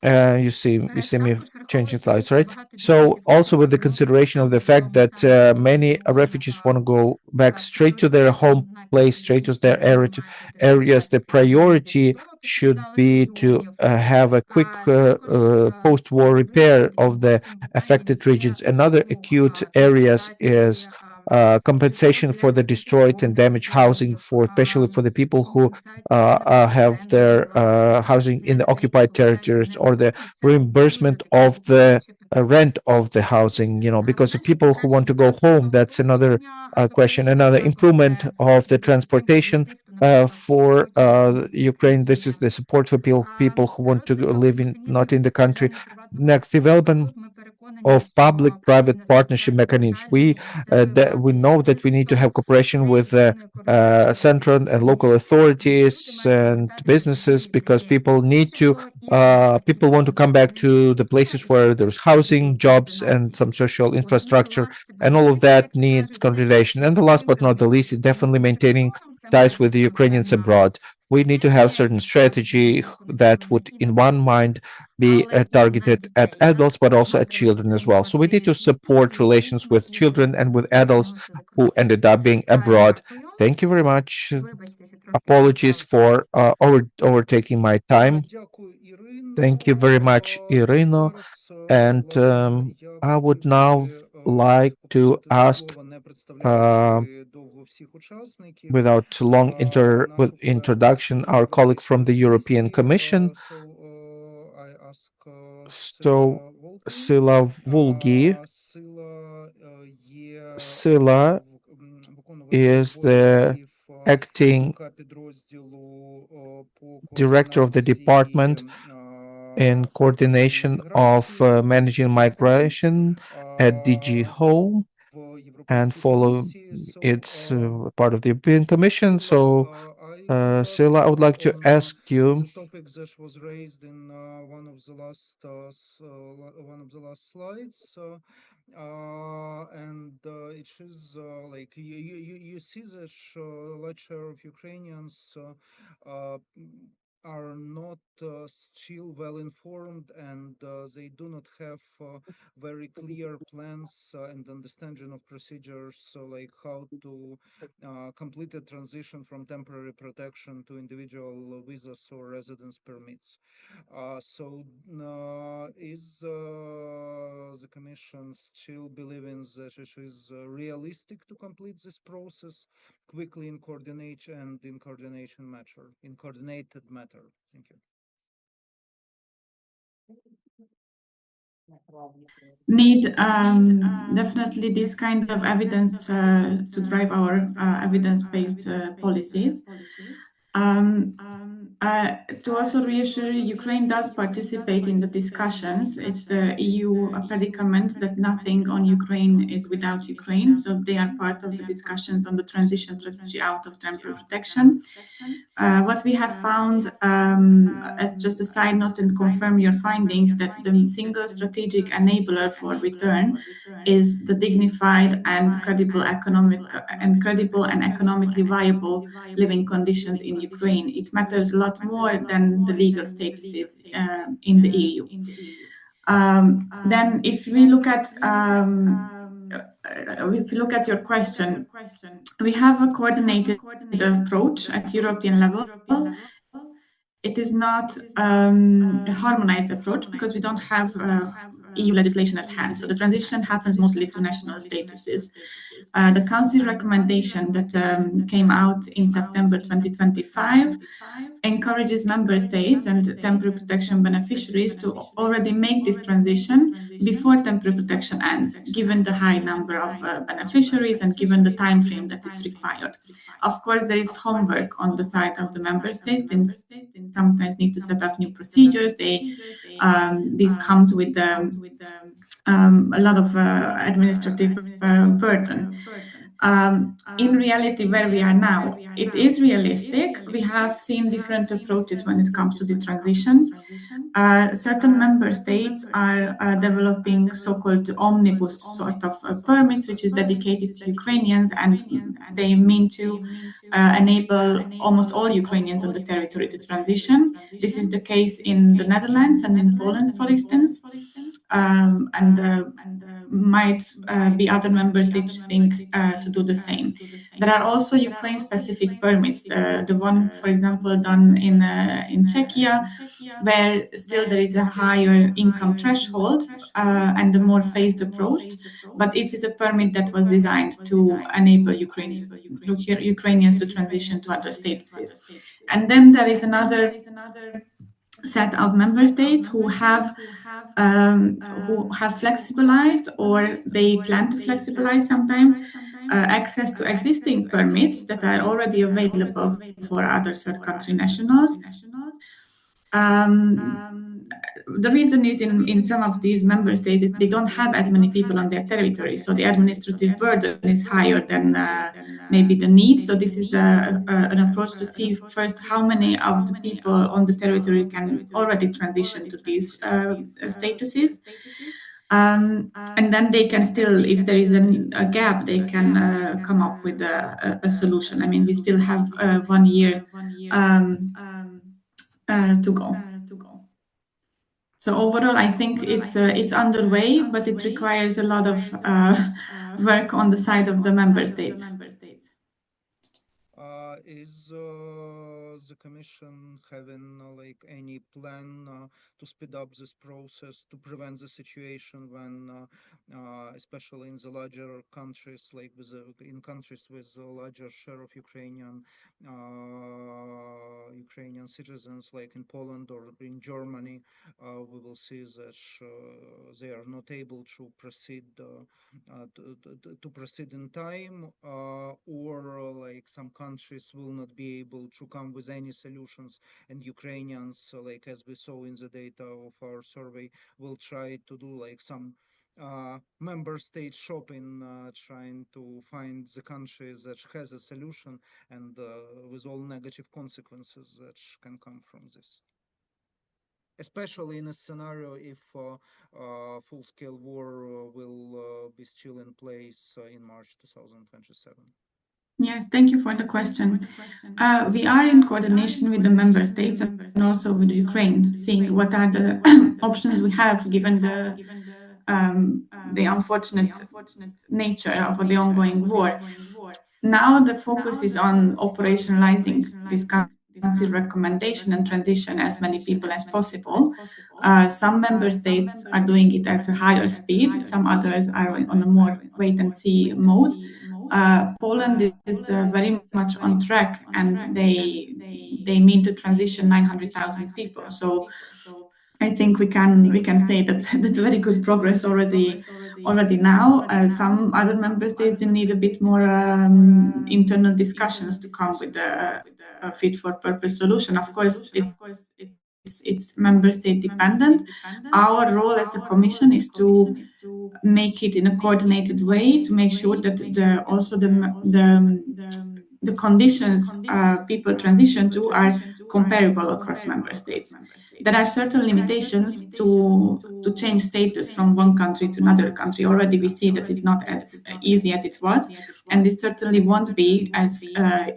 You see me changing slides, right? So also with the consideration of the fact that many refugees want to go back straight to their home place, straight to their areas, the priority should be to have a quick post-war repair of the affected regions. Another acute areas is compensation for the destroyed and damaged housing, for especially for the people who have their housing in the occupied territories, or the reimbursement of the rent of the housing, because the people who want to go home, that's another question. Another improvement of the transportation for Ukraine. This is the support for people who want to live in not in the country. Next, development of public-private partnership mechanisms. We know that we need to have cooperation with central and local authorities and businesses, because people want to come back to the places where there's housing, jobs, and some social infrastructure, and all of that needs coordination. And the last but not the least is definitely maintaining ties with the Ukrainians abroad. We need to have certain strategy that would, in one mind, be targeted at adults, but also at children as well. So we need to support relations with children and with adults who ended up being abroad. Thank you very much. Apologies for overtaking my time. Дякую, Thank you very much, Ірино. Irino. Зараз, And власне, я I би would now хотів like to попросити до ask, слова, не uh, представляючи довго всіх учасників. without long Нашу колегу introduction, our colleague from the European Комісії. Commission, So I ask so Сила Волкін. Sila Vulgi. Сила є Sila виконувач is the обов'язків acting керівника підрозділу по director of the координації department in управління coordination of міграції в managing DG Home migration at DG Home, в and Європейській follow комісії. So it's part of the European Commission. Sila, So, I would love Sila, I to would like to on ask you. the topic that was raised in one of the last slides, and it is like you see that large share of Ukrainians are not still well informed, and they do not have very clear plans and understanding of procedures, like how to complete a transition from temporary protection to individual visas or residence permits. Is the Commission still believing that it is realistic to complete this process quickly in coordinated matter? Thank you. Need definitely this kind of evidence to drive our evidence-based policies. To also reassure, Ukraine does participate in the discussions. It's the EU predicament that nothing on Ukraine is without Ukraine. So they are part of the discussions on the transition strategy out of temporary protection. What we have found, as just a side note and confirm your findings, that the single strategic enabler for return is the dignified and credible and economically viable living conditions in Ukraine. It matters a lot more than the legal statuses in the EU. Then, if we look at your question, we have a coordinated approach at European level. It is not a harmonized approach because we don't have EU legislation at hand. So the transition happens mostly to national statuses. The Council recommendation that came out in September 2025 encourages member states and temporary protection beneficiaries to already make this transition before temporary protection ends, given the high number of beneficiaries and given the time frame that it's required. Of course, there is homework on the side of the member states and sometimes need to set up new procedures. This comes with a lot of administrative burden. In reality, where we are now, it is realistic. We have seen different approaches when it comes to the transition. Certain member states are developing so-called omnibus sort of permits, which is dedicated to Ukrainians, and they mean to enable almost all Ukrainians on the territory to transition. This is the case in the Netherlands and in Poland, for instance. And might be other member states think to do the same. There are also Ukraine-specific permits. The one, for example, done in Czechia, where still there is a higher income threshold and a more phased approach, but it is a permit that was designed to enable Ukrainians to transition to other statuses. And then there is another set of member states who have flexibilized, or they plan to flexibilize sometimes, access to existing permits that are already available for other third country nationals. The reason is in some of these member states is they don't have as many people on their territory, so the administrative burden is higher than maybe the need. So this is an approach to see first how many of the people on the territory can already transition to these statuses. And then they can still, if there is a gap, they can come up with a solution. I mean, we still have 1 year to go. So overall, I think it's underway, but it requires a lot of work on the side of the member states. Is the Commission having like any plan to speed up this process to prevent the situation when, especially in the larger countries, like in countries with a larger share of Ukrainian citizens, like in Poland or in Germany, we will see that they are not able to proceed to proceed in time, or like some countries will not be able to come with any solutions, and Ukrainians, like as we saw in the data of our survey, will try to do like some member state shopping, trying to find the country that has a solution, and with all negative consequences that can come from this, especially in a scenario if full-scale war will be still in place in March 2027. Yes, thank you for the question. We are in coordination with the member states and also with Ukraine, seeing what are the options we have given the unfortunate nature of the ongoing war. Now the focus is on operationalizing this Council recommendation and transition as many people as possible. Some member states are doing it at a higher speed. Some others are on a more wait-and-see mode. Poland is very much on track, and they mean to transition 900,000 people. So I think we can say that that's very good progress already already now. Some other member states need a bit more internal discussions to come with a fit for purpose solution. Of course, it's member state dependent. Our role as the Commission is to make it in a coordinated way, to make sure that the conditions people transition to are comparable across member states. There are certain limitations to change status from one country to another country. Already we see that it's not as easy as it was, and it certainly won't be as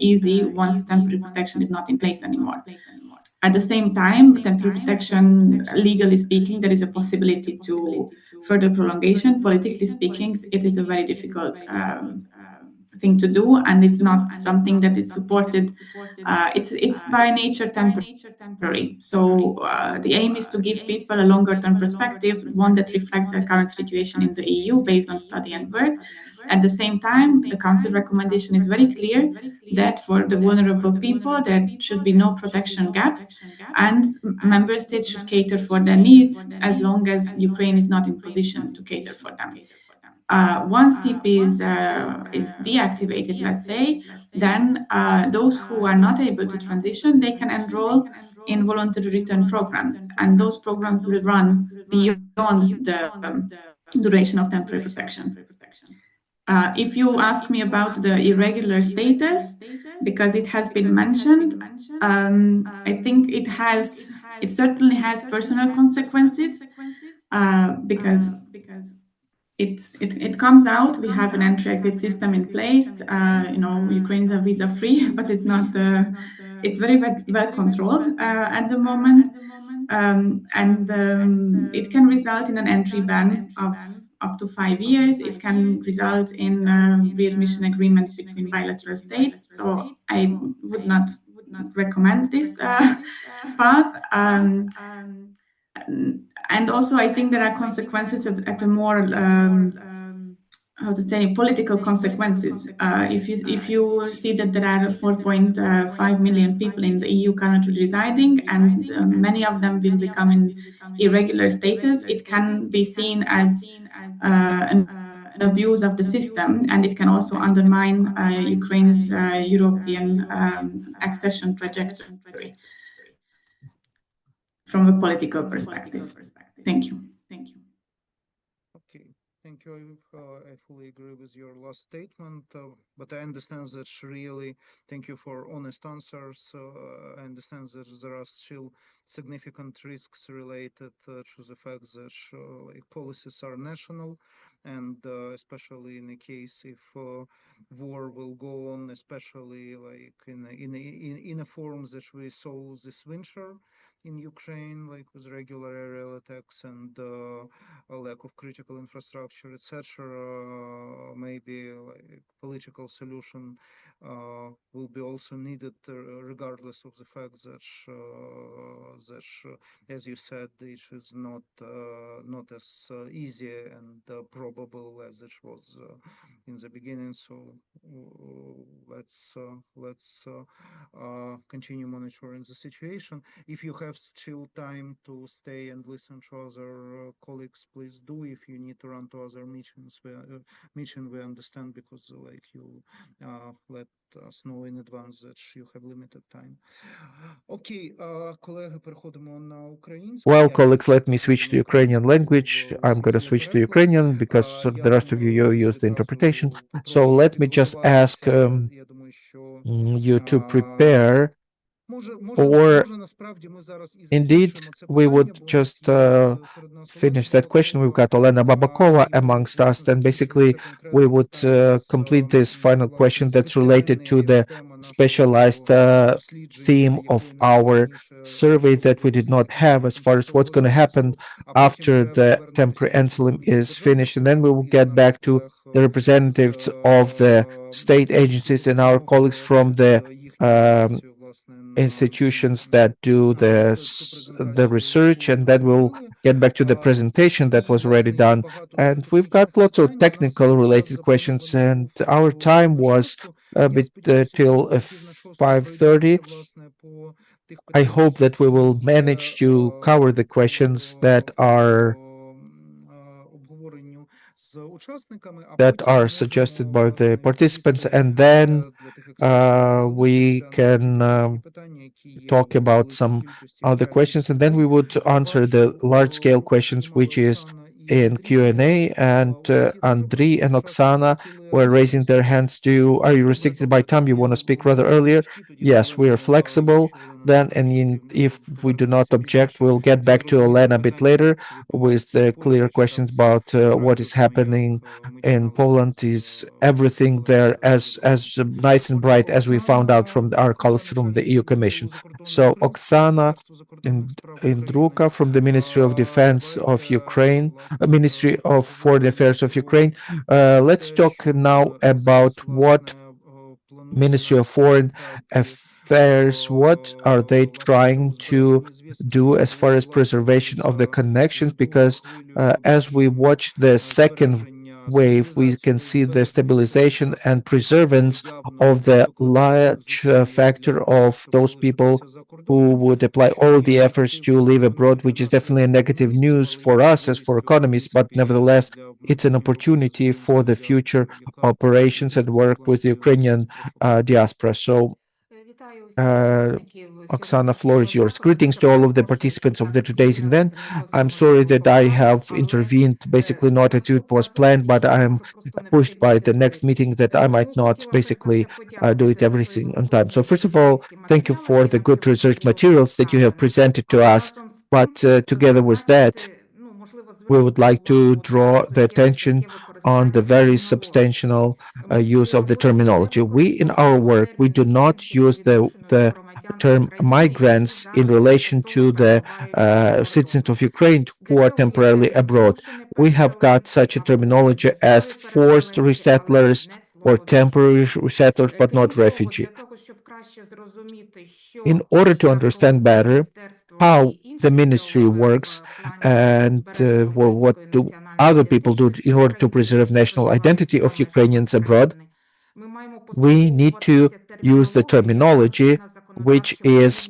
easy once temporary protection is not in place anymore. At the same time, temporary protection, legally speaking, there is a possibility to further prolongation. Politically speaking, it is a very difficult thing to do, and it's not something that is supported. It's by nature temporary. So the aim is to give people a longer-term perspective, one that reflects their current situation in the EU based on study and work. At the same time, the Council recommendation is very clear that for the vulnerable people, there should be no protection gaps, and member states should cater for their needs as long as Ukraine is not in position to cater for them. Once TP is deactivated, let's say, then those who are not able to transition, they can enroll in voluntary return programs, and those programs will run beyond the duration of temporary protection. If you ask me about the irregular status, because it has been mentioned, I think it certainly has personal consequences, because it comes out. We have an entry-exit system in place. Ukrainians are visa-free, but it's not. It's very well controlled at the moment, and it can result in an entry ban of up to 5 years. It can result in readmission agreements between bilateral states. So I would not recommend this path. And also, I think there are consequences at a more how to say, political consequences. If you see that there are 4.5 million people in the EU currently residing, and many of them will become in irregular status, it can be seen as an abuse of the system, and it can also undermine Ukraine's European accession trajectory from a political perspective. Thank you. Okay, thank you. I fully agree with your last statement, but I understand that really, thank you for honest answers. I understand that there are still significant risks related to the fact that policies are national, and especially in a case if war will go on, especially like in a form that we saw this winter in Ukraine, like with regular aerial attacks and a lack of critical infrastructure, etc. Maybe like political solution will be also needed, regardless of the fact that, as you said, it is not as easy and probable as it was in the beginning. So let's continue monitoring the situation. If you have still time to stay and listen to other colleagues, please do. If you need to run to other meetings, we understand, because like you let us know in advance that you have limited time. Okay, колеги, переходимо на українську. Well, colleagues, let me switch to Ukrainian language. I'm going to switch to Ukrainian because the rest of you use the interpretation. So let me just ask you to prepare, or indeed we would just finish that question. We've got Olena Babakova amongst us, and basically we would complete this final question that's related to the specialized theme of our survey that we did not have as far as what's going to happen after the temporary asylum is finished. And then we will get back to the representatives of the state agencies and our colleagues from the institutions that do the research, and then we'll get back to the presentation that was already done. And we've got lots of technical related questions, and our time was a bit till 5:30. I hope that we will manage to cover the questions that are that are suggested by the participants, and then we can talk about some other questions, and then we would answer the large-scale questions, which is in Q&A. And Andriy and Oksana were raising their hands. Are you restricted by time? You want to speak rather earlier? Yes, we are flexible then, and if we do not object, we'll get back to Elena a bit later with the clear questions about what is happening in Poland. Is everything there as nice and bright as we found out from our colleagues from the EU Commission? So Oksana Indruka from the Ministry of Defense of Ukraine, Ministry of Foreign Affairs of Ukraine. Let's talk now about what Ministry of Foreign Affairs, what are they trying to do as far as preservation of the connections? Because as we watch the second wave, we can see the stabilization and preservance of the large factor of those people who would apply all the efforts to live abroad, which is definitely a negative news for us as for economists, but nevertheless, it's an opportunity for the future operations and work with the Ukrainian diaspora. So Oksana, floor is yours. Greetings to all of the participants of the today's event. I'm sorry that I have intervened, basically not as it was planned, but I am pushed by the next meeting that I might not basically do it everything on time. So first of all, thank you for the good research materials that you have presented to us. But together with that, we would like to draw the attention on the very substantial use of the terminology. We, in our work, we do not use the term migrants in relation to the citizens of Ukraine who are temporarily abroad. We have got such a terminology as forced resettlers or temporary resettlers, but not refugee. In order to understand better how the ministry works and what do other people do in order to preserve national identity of Ukrainians abroad, we need to use the terminology which is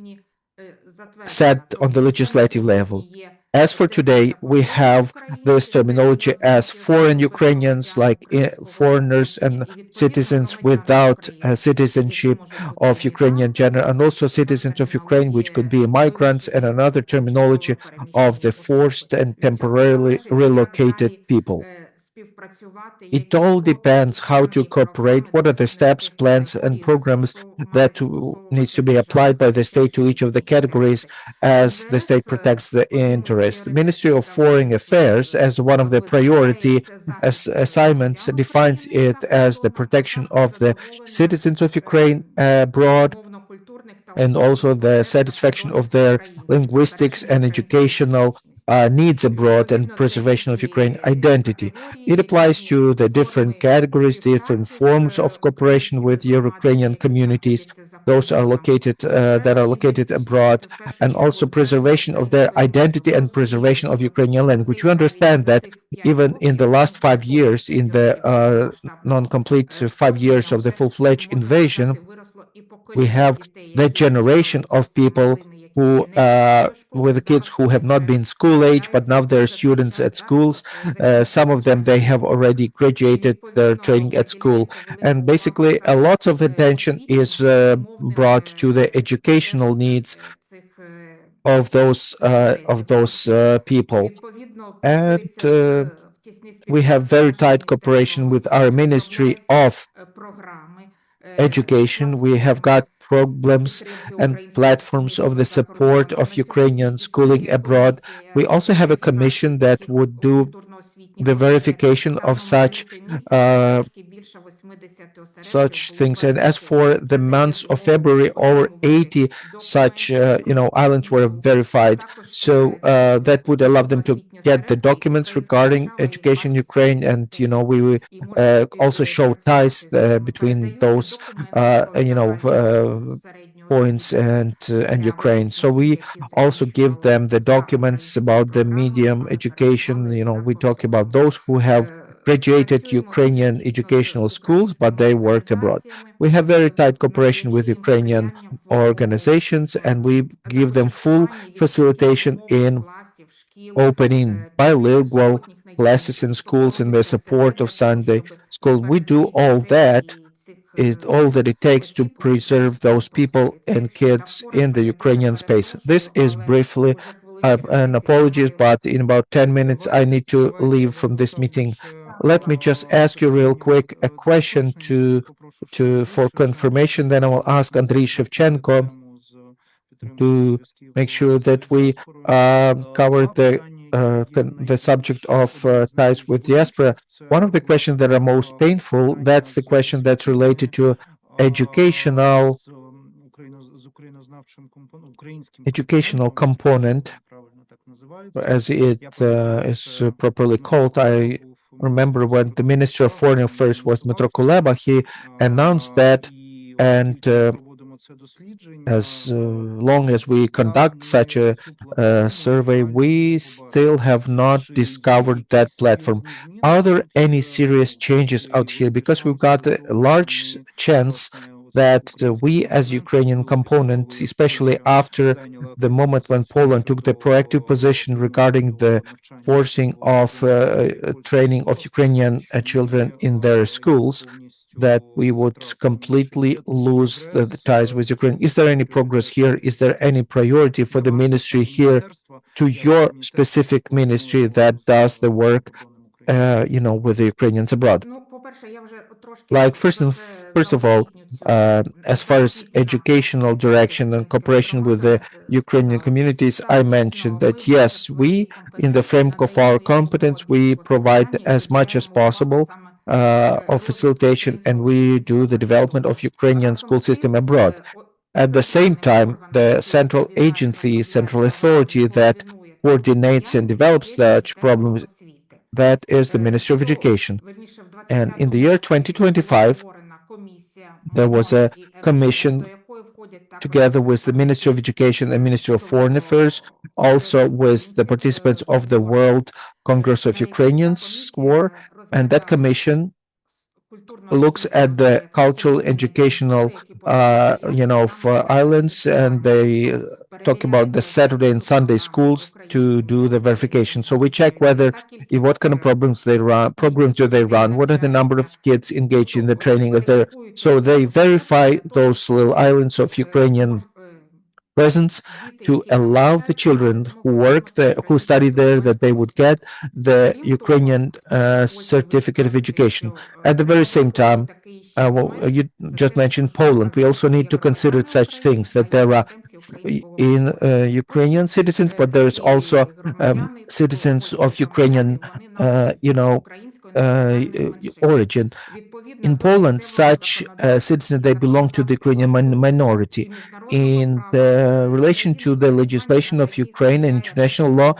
set on the legislative level. As for today, we have this terminology as foreign Ukrainians, like foreigners and citizens without citizenship of Ukrainian gender, and also citizens of Ukraine, which could be migrants, and another terminology of the forced and temporarily relocated people. It all depends how to cooperate, what are the steps, plans, and programs that needs to be applied by the state to each of the categories as the state protects the interest. The Ministry of Foreign Affairs, as one of the priority assignments, defines it as the protection of the citizens of Ukraine abroad, and also the satisfaction of their linguistics and educational needs abroad, and preservation of Ukraine identity. It applies to the different categories, different forms of cooperation with Ukrainian communities. Those are located that are located abroad, and also preservation of their identity and preservation of Ukrainian language. We understand that even in the last 5 years, in the non-complete 5 years of the full-fledged invasion, we have that generation of people who with the kids who have not been school age, but now they're students at schools. Some of them, they have already graduated their training at school, and basically a lot of attention is brought to the educational needs of those people. And we have very tight cooperation with our Ministry of Education. We have got programs and platforms of the support of Ukrainian schooling abroad. We also have a commission that would do the verification of such things. And as for the months of February, over 80 such islands were verified. So that would allow them to get the documents regarding education in Ukraine, and we also show ties between those points and Ukraine. So we also give them the documents about the medium education. We talk about those who have graduated Ukrainian educational schools, but they worked abroad. We have very tight cooperation with Ukrainian organizations, and we give them full facilitation in opening bilingual classes in schools and the support of Sunday school. We do all that. All that it takes to preserve those people and kids in the Ukrainian space. This is briefly an apologies, but in about 10 minutes I need to leave from this meeting. Let me just ask you real quick a question to for confirmation. Then I will ask Andriy Shevchenko to make sure that we cover the subject of ties with diaspora. One of the questions that are most painful, that's the question that's related to educational component, as it is properly called. I remember when the Minister of Foreign Affairs was Dmytro Kuleba, he announced that, and as long as we conduct such a survey, we still have not discovered that platform. Are there any serious changes out here? Because we've got a large chance that we as Ukrainian component, especially after the moment when Poland took the proactive position regarding the forcing of training of Ukrainian children in their schools, that we would completely lose the ties with Ukraine. Is there any progress here? Is there any priority for the ministry here to your specific ministry that does the work, with the Ukrainians abroad? Like first of all, as far as educational direction and cooperation with the Ukrainian communities, I mentioned that yes, we, in the framework of our competence, we provide as much as possible of facilitation, and we do the development of Ukrainian school system abroad. At the same time, the central agency, central authority that coordinates and develops such problems, that is the Ministry of Education. And in the year 2025, there was a commission together with the Ministry of Education and Ministry of Foreign Affairs, also with the participants of the World Congress of Ukrainians War, and that commission looks at the cultural educational islands, and they talk about the Saturday and Sunday schools to do the verification. So we check whether what kind of programs do they run, what are the number of kids engaged in the training of their, so they verify those little islands of Ukrainian presence to allow the children who work there, who study there, that they would get the Ukrainian certificate of education. At the very same time, you just mentioned Poland. We also need to consider such things, that there are in Ukrainian citizens, but there's also citizens of Ukrainian, origin. In Poland, such citizens, they belong to the Ukrainian minority. In relation to the legislation of Ukraine and international law,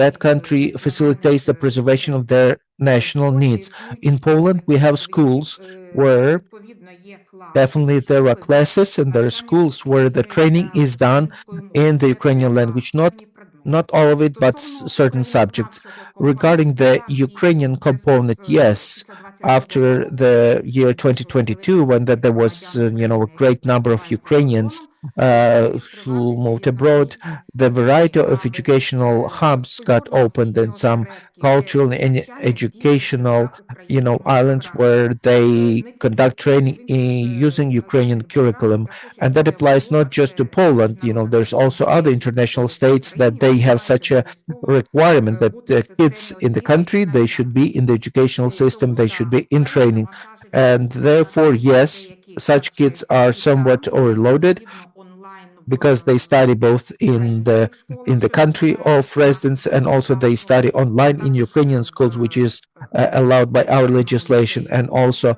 that country facilitates the preservation of their national needs. In Poland, we have schools where definitely there are classes and there are schools where the training is done in the Ukrainian language, not all of it, but certain subjects. Regarding the Ukrainian component, yes, after the year 2022, when there was a great number of Ukrainians who moved abroad, the variety of educational hubs got opened, and some cultural and educational islands where they conduct training using Ukrainian curriculum, and that applies not just to Poland. There's also other international states that they have such a requirement that the kids in the country, they should be in the educational system, they should be in training, and therefore yes, such kids are somewhat overloaded because they study both in the country of residence, and also they study online in Ukrainian schools, which is allowed by our legislation, and also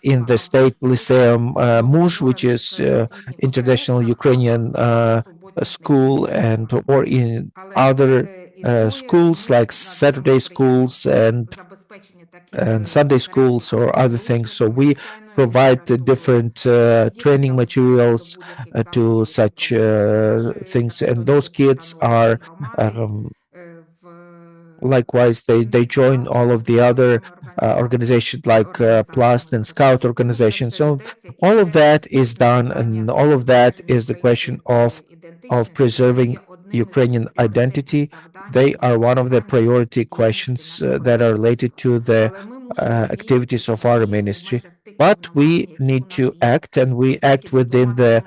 in the state Lyceum Muj, which is international Ukrainian school, and or in other schools like Saturday schools and Sunday schools or other things. So we provide the different training materials to such things, and those kids are likewise they join all of the other organizations like Plast and Scout organizations. So all of that is done, and all of that is the question of preserving Ukrainian identity. They are one of the priority questions that are related to the activities of our ministry. But we need to act, and we act within the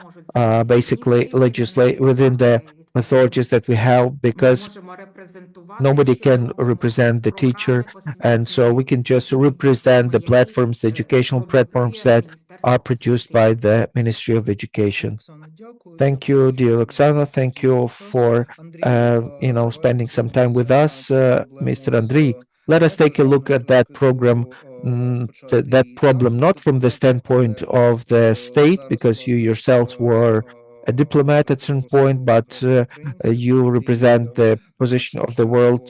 basically legislate within the authorities that we have, because nobody can represent the teacher, and so we can just represent the platforms, the educational platforms that are produced by the Ministry of Education. Оксано, дякую. Thank you, dear Oksana. Thank you for spending some time with us, Mr. Andriy. Let us take a look at that program, that problem, not from the standpoint of the state, because you yourselves were a diplomat at some point, but you represent the position of the World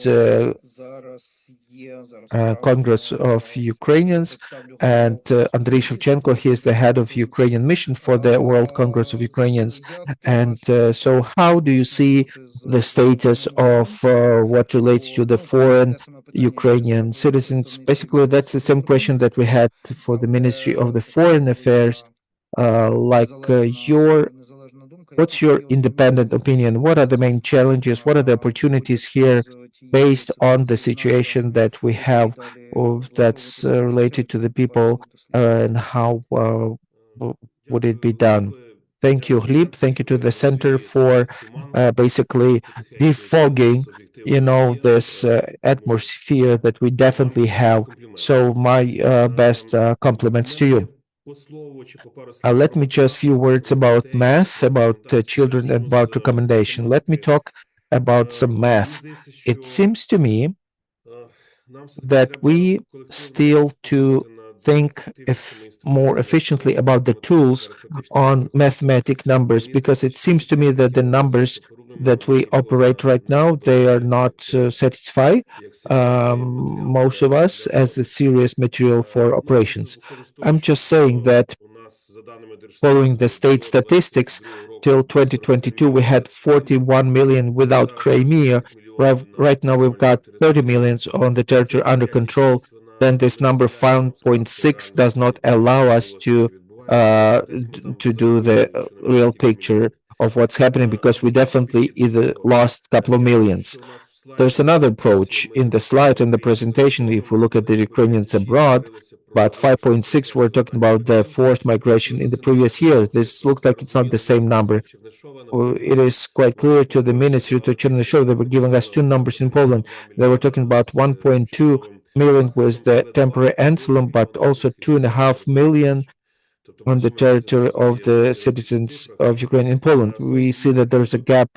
Congress of Ukrainians, and Andriy Shevchenko, he is the head of Ukrainian mission for the World Congress of Ukrainians. And so how do you see the status of what relates to the foreign Ukrainian citizens? Basically, that's the same question that we had for the Ministry of the Foreign Affairs. What's your independent opinion? What are the main challenges? What are the opportunities here based on the situation that we have that's related to the people, and how would it be done? Thank you, Glib. Thank you to the center for basically defogging, this atmosphere that we definitely have. So my best compliments to you. Let me just few words about math, about children, and about recommendation. Let me talk about some math. It seems to me that we still to think more efficiently about the tools on mathematic numbers, because it seems to me that the numbers that we operate right now, they are not satisfy most of us as the serious material for operations. I'm just saying that following the state statistics, till 2022, we had 41 million without Crimea. Right now, we've got 30 millions on the territory under control. Then this number 5.6 does not allow us to do the real picture of what's happening, because we definitely either lost a couple of millions. There's another approach in the slide in the presentation. If we look at the Ukrainians abroad, but 5.6, we're talking about the forced migration in the previous year. This looks like it's not the same number. It is quite clear to the ministry, to Chernyshev, they were giving us two numbers in Poland. They were talking about 1.2 million with the temporary asylum, but also 2.5 million on the territory of the citizens of Ukraine in Poland. We see that there's a gap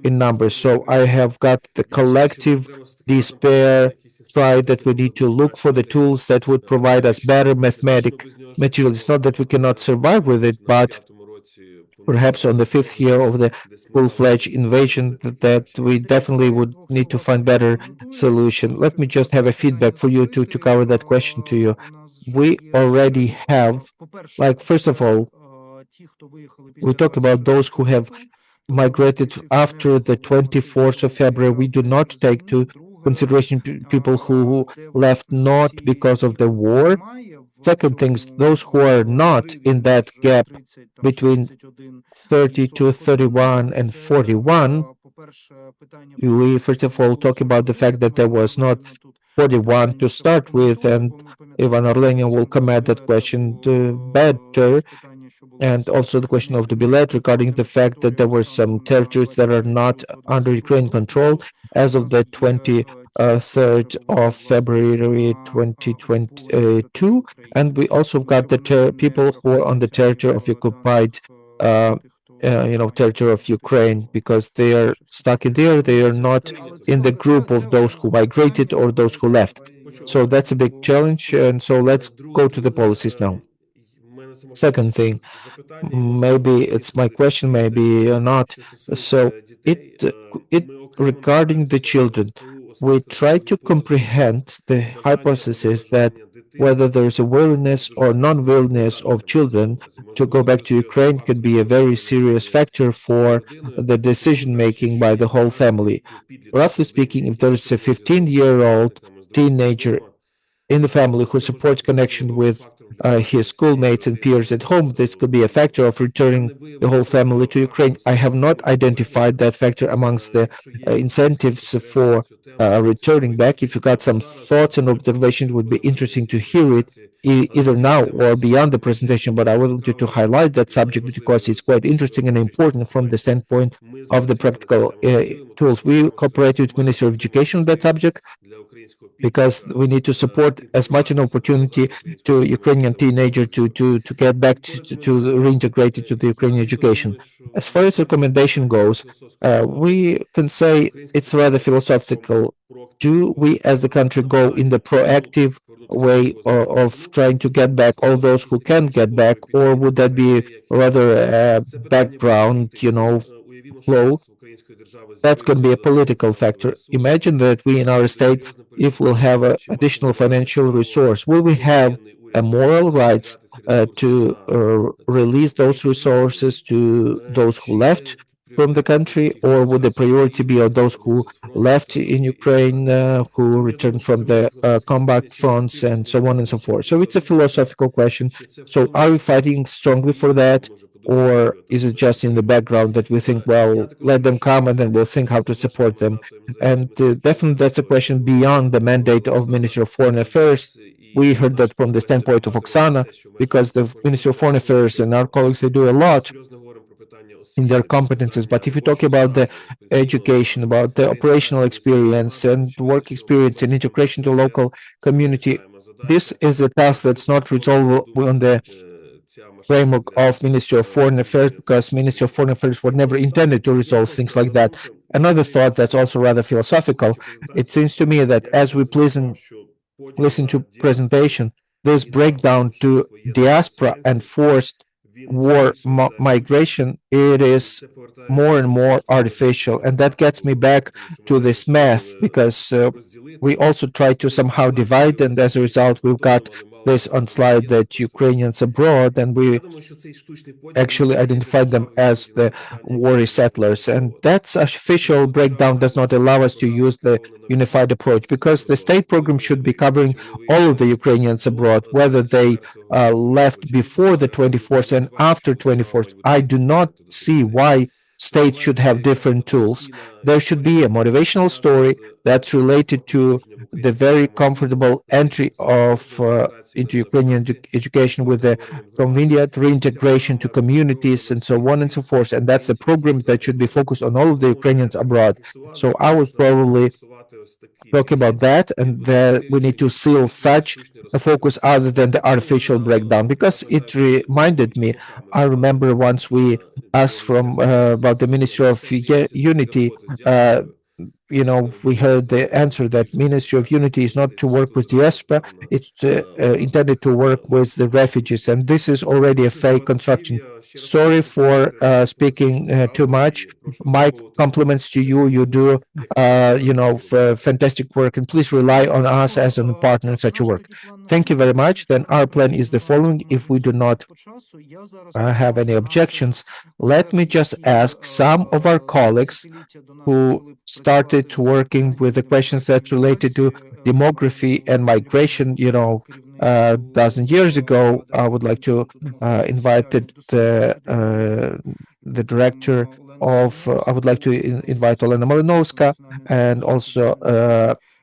in numbers. So I have got the collective despair, try that we need to look for the tools that would provide us better mathematic material. It's not that we cannot survive with it, but perhaps on the fifth year of the full-fledged invasion, that we definitely would need to find better solution. Let me just have a feedback for you to cover that question to you. We already have, first of all, we talk about those who have migrated after the 24th of February. We do not take to consideration people who left not because of the war. Second thing, those who are not in that gap between 30 to 31 and 41, we first of all talk about the fact that there was not 41 to start with, and Ivan Orlenian will come at that question better. And also the question of the Bilet regarding the fact that there were some territories that are not under Ukrainian control as of the 23rd of February 2022. And we also got the people who are on the territory of occupied territory of Ukraine, because they are stuck in there. They are not in the group of those who migrated or those who left. So that's a big challenge. And so let's go to the policies now. Second thing, maybe it's my question, maybe not. So it regarding the children, we try to comprehend the hypothesis that whether there's a willingness or non-willingness of children to go back to Ukraine could be a very serious factor for the decision-making by the whole family. Roughly speaking, if there's a 15-year-old teenager in the family who supports connection with his schoolmates and peers at home. This could be a factor of returning the whole family to Ukraine. I have not identified that factor amongst the incentives for returning back. If you got some thoughts and observations, it would be interesting to hear it either now or beyond the presentation. But I wanted to highlight that subject because it's quite interesting and important from the standpoint of the practical tools. We cooperate with Ministry of Education on that subject because we need to support as much an opportunity to Ukrainian teenager to get back to reintegrate into the Ukrainian education. As far as recommendation goes, we can say it's rather philosophical. Do we as the country go in the proactive way of trying to get back all those who can get back, or would that be rather a background, flow? That's going to be a political factor. Imagine that we in our state, if we'll have an additional financial resource, will we have a moral rights to release those resources to those who left from the country, or would the priority be on those who left in Ukraine, who returned from the combat fronts, and so on and so forth? So it's a philosophical question. So are we fighting strongly for that? Or is it just in the background that we think, well, let them come and then we'll think how to support them? And definitely that's a question beyond the mandate of Ministry of Foreign Affairs. We heard that from the standpoint of Oksana, because the Ministry of Foreign Affairs and our colleagues, they do a lot in their competences. But if you talk about the education, about the operational experience and work experience and integration to local community, this is a task that's not resolved on the framework of Ministry of Foreign Affairs, because Ministry of Foreign Affairs were never intended to resolve things like that. Another thought that's also rather philosophical, it seems to me that as we listen to presentation, this breakdown to diaspora and forced war migration, it is more and more artificial. And that gets me back to this math, because we also try to somehow divide, and as a result, we've got this on slide that Ukrainians abroad, and we actually identified them as the worry settlers. And that official breakdown does not allow us to use the unified approach, because the state program should be covering all of the Ukrainians abroad, whether they left before the 24th and after 24th. I do not see why states should have different tools. There should be a motivational story that's related to the very comfortable entry of into Ukrainian education with the convenient reintegration to communities and so on and so forth. And that's a program that should be focused on all of the Ukrainians abroad. So I would probably talk about that, and that we need to seal such a focus other than the artificial breakdown, because it reminded me, I remember once we asked from about the Ministry of Unity, we heard the answer that Ministry of Unity is not to work with diaspora, it's intended to work with the refugees, and this is already a fake construction. Sorry for speaking too much. My compliments to you. You do, fantastic work, and please rely on us as a partner in such a work. Thank you very much. Then our plan is the following. If we do not have any objections, let me just ask some of our colleagues who started working with the questions that related to demography and migration, a dozen years ago. I would like to invite the director of, I would like to invite Olena Malinovska and also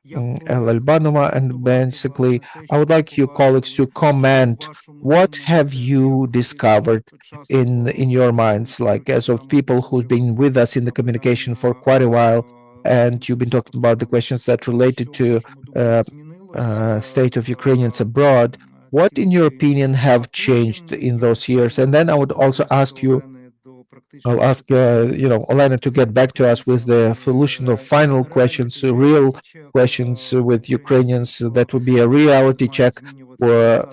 Albanova, and basically I would like you colleagues to comment what have you discovered in your minds, like as of people who've been with us in the communication for quite a while, and you've been talking about the questions that related to state of Ukrainians abroad. What, in your opinion, have changed in those years? And then I would also ask you, I'll ask Olena to get back to us with the solution of final questions, real questions with Ukrainians. That would be a reality check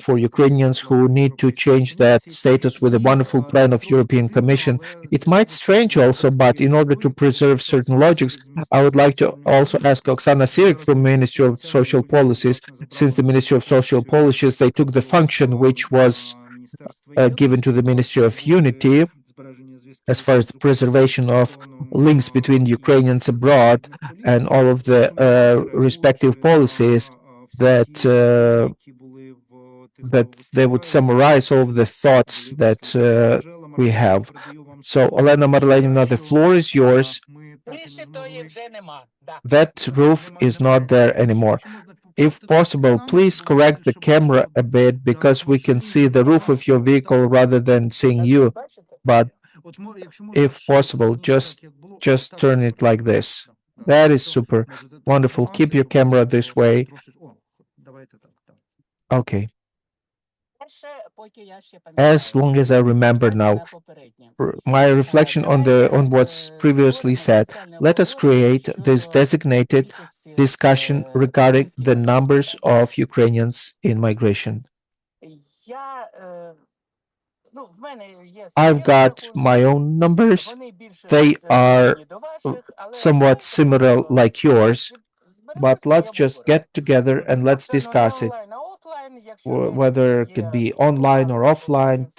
for Ukrainians who need to change that status with a wonderful plan of European Commission. It might strange also, but in order to preserve certain logics, I would like to also ask Oksana Sirik from Ministry of Social Policies. Since the Ministry of Social Policies, they took the function which was given to the Ministry of Unity, as far as the preservation of links between Ukrainians abroad and all of the respective policies that that they would summarize all of the thoughts that we have. So, Olena Marlenina, the floor is yours. That roof is not there anymore. If possible, please correct the camera a bit because we can see the roof of your vehicle rather than seeing you. But if possible, just turn it like this. That is super wonderful. Keep your camera this way. Okay. As long as I remember now, my reflection on what's previously said, let us create this designated discussion regarding the numbers of Ukrainians in migration. I've got my own numbers. They are somewhat similar like yours, but let's just get together and let's discuss it, whether it could be online or offline,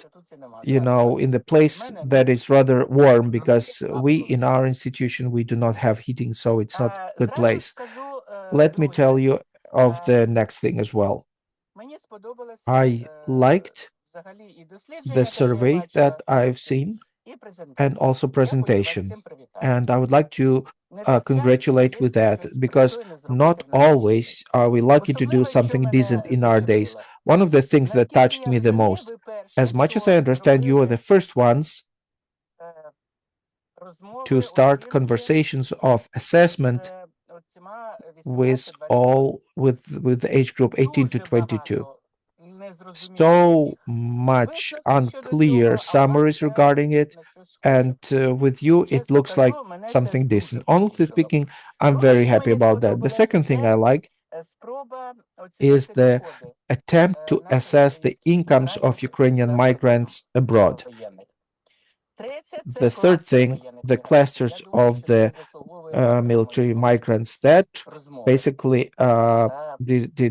in the place that is rather warm, because we in our institution, we do not have heating, so it's not a good place. Let me tell you of the next thing as well. I liked the survey that I've seen and also presentation. And I would like to congratulate with that, because not always are we lucky to do something decent in our days. One of the things that touched me the most, as much as I understand you are the first ones to start conversations of assessment with the age group 18 to 22. So much unclear summaries regarding it, and with you it looks like something decent. Honestly speaking, I'm very happy about that. The second thing I like is the attempt to assess the incomes of Ukrainian migrants abroad. The third thing, the clusters of the military migrants that basically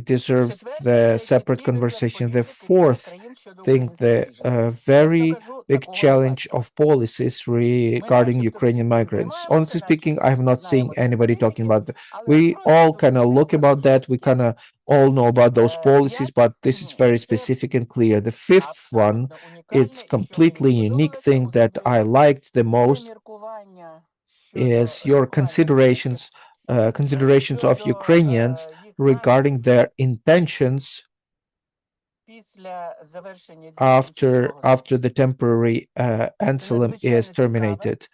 deserve the separate conversation. The fourth thing, the very big challenge of policies regarding Ukrainian migrants. Honestly speaking, I have not seen anybody talking about that. We all kind of look about that. We kind of all know about those policies, but this is very specific and clear. The fifth one, it's completely unique thing that I liked the most is your considerations of Ukrainians regarding their intentions after the temporary asylum is terminated.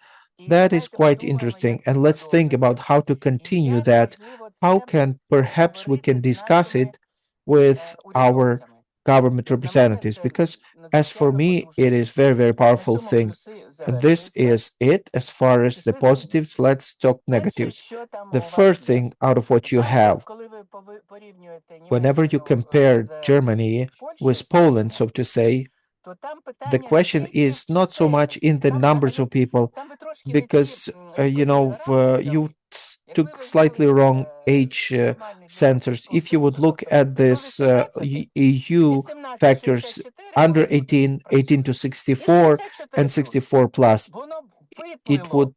That is quite interesting, and let's think about how to continue that. How can perhaps we can discuss it with our government representatives, because as for me it is very, very powerful thing. This is it as far as the positives. Let's talk negatives. The first thing out of what you have, whenever you compare Germany with Poland, so to say, the question is not so much in the numbers of people, because you took slightly wrong age sensors. If you would look at this EU factors under 18, 18 to 64, and 64 plus, it would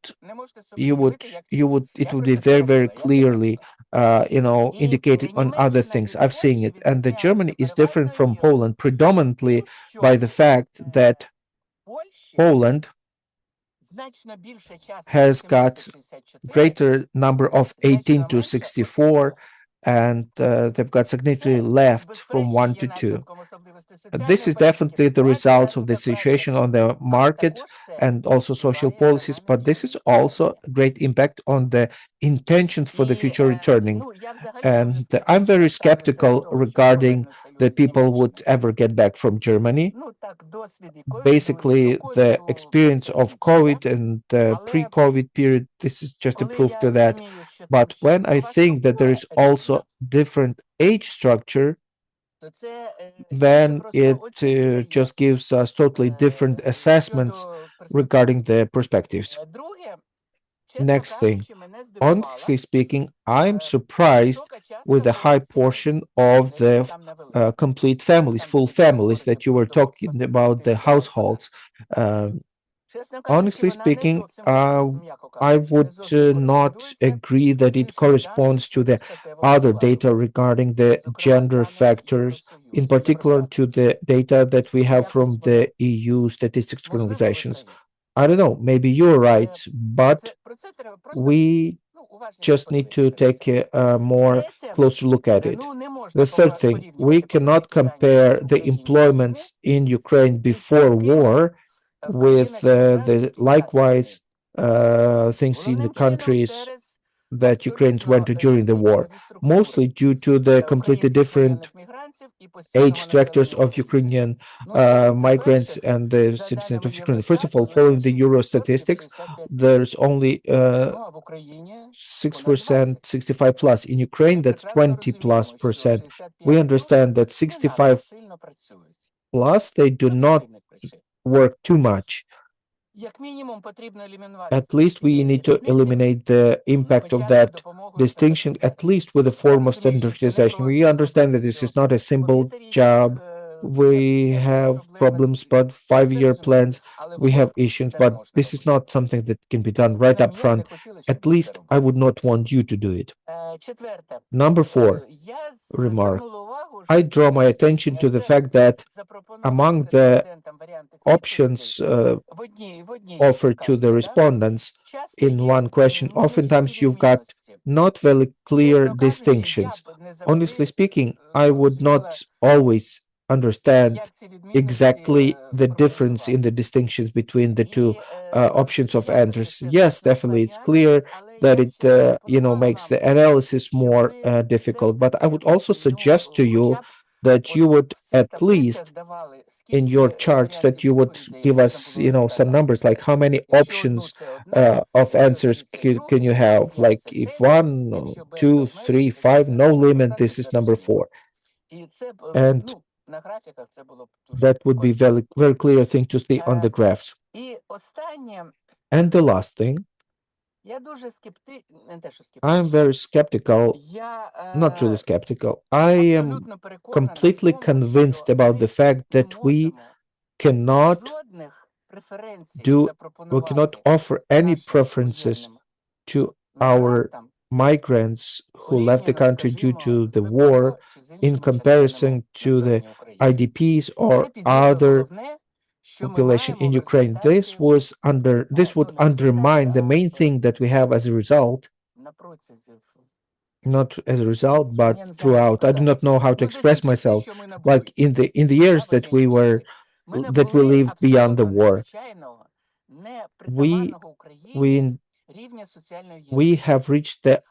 be very, very clearly indicated on other things. I've seen it, and the Germany is different from Poland predominantly by the fact that Poland has got greater number of 18 to 64, and they've got significantly left from 1 to 2. This is definitely the results of the situation on the market and also social policies, but this is also a great impact on the intentions for the future returning. And I'm very skeptical regarding that people would ever get back from Germany. Basically, the experience of COVID and the pre-COVID period, this is just a proof to that. But when I think that there is also different age structure, then it just gives us totally different assessments regarding the perspectives. Next thing, honestly speaking, I'm surprised with the high portion of the complete families, full families that you were talking about, the households. Honestly speaking, I would not agree that it corresponds to the other data regarding the gender factors, in particular to the data that we have from the EU statistics organizations. I don't know, maybe you're right, but we just need to take a more closer look at it. The third thing, we cannot compare the employments in Ukraine before war with the likewise things in the countries that Ukrainians went to during the war, mostly due to the completely different age structures of Ukrainian migrants and the citizens of Ukraine. First of all, following the Euro statistics, there's only 6%, 65 plus. In Ukraine, that's 20 plus percent. We understand that 65 plus, they do not work too much. At least we need to eliminate the impact of that distinction, at least with a form of standardization. We understand that this is not a simple job. We have problems, but 5-year plans, we have issues, but this is not something that can be done right up front. At least I would not want you to do it. Number 4 remark. I draw my attention to the fact that among the options offered to the respondents in one question, oftentimes you've got not very clear distinctions. Honestly speaking, I would not always understand exactly the difference in the distinctions between the two options of answers. Yes, definitely, it's clear that it makes the analysis more difficult. But I would also suggest to you that you would at least in your charts that you would give us some numbers, like how many options of answers can you have, like if 1, 2, 3, 5, no limit, this is number 4, and that would be very very clear thing to see on the graphs. And the last thing, I'm very skeptical, not really skeptical, I am completely convinced about the fact that we cannot offer any preferences to our migrants who left the country due to the war in comparison to the IDPs or other population in Ukraine. This would undermine the main thing that we have as a result, not as a result, but throughout. I do not know how to express myself. Like in the years that we lived beyond the war, we have reached the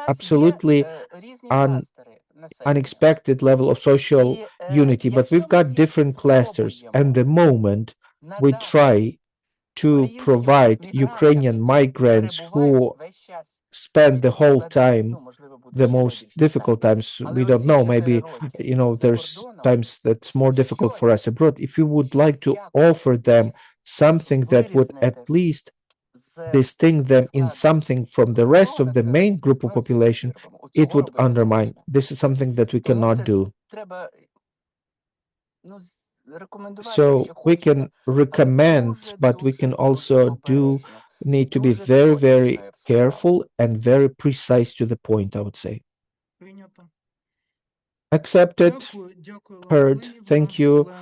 absolutely unexpected level of social unity, but we've got different clusters, and the moment we try to provide Ukrainian migrants who spend the whole time, the most difficult times, we don't know, maybe there's times that's more difficult for us abroad. If you would like to offer them something that would at least distinct them in something from the rest of the main group of population, it would undermine. This is something that we cannot do. So we can recommend, but we can also need to be very, very careful and very precise to the point, I would say. Accepted, heard. Thank you.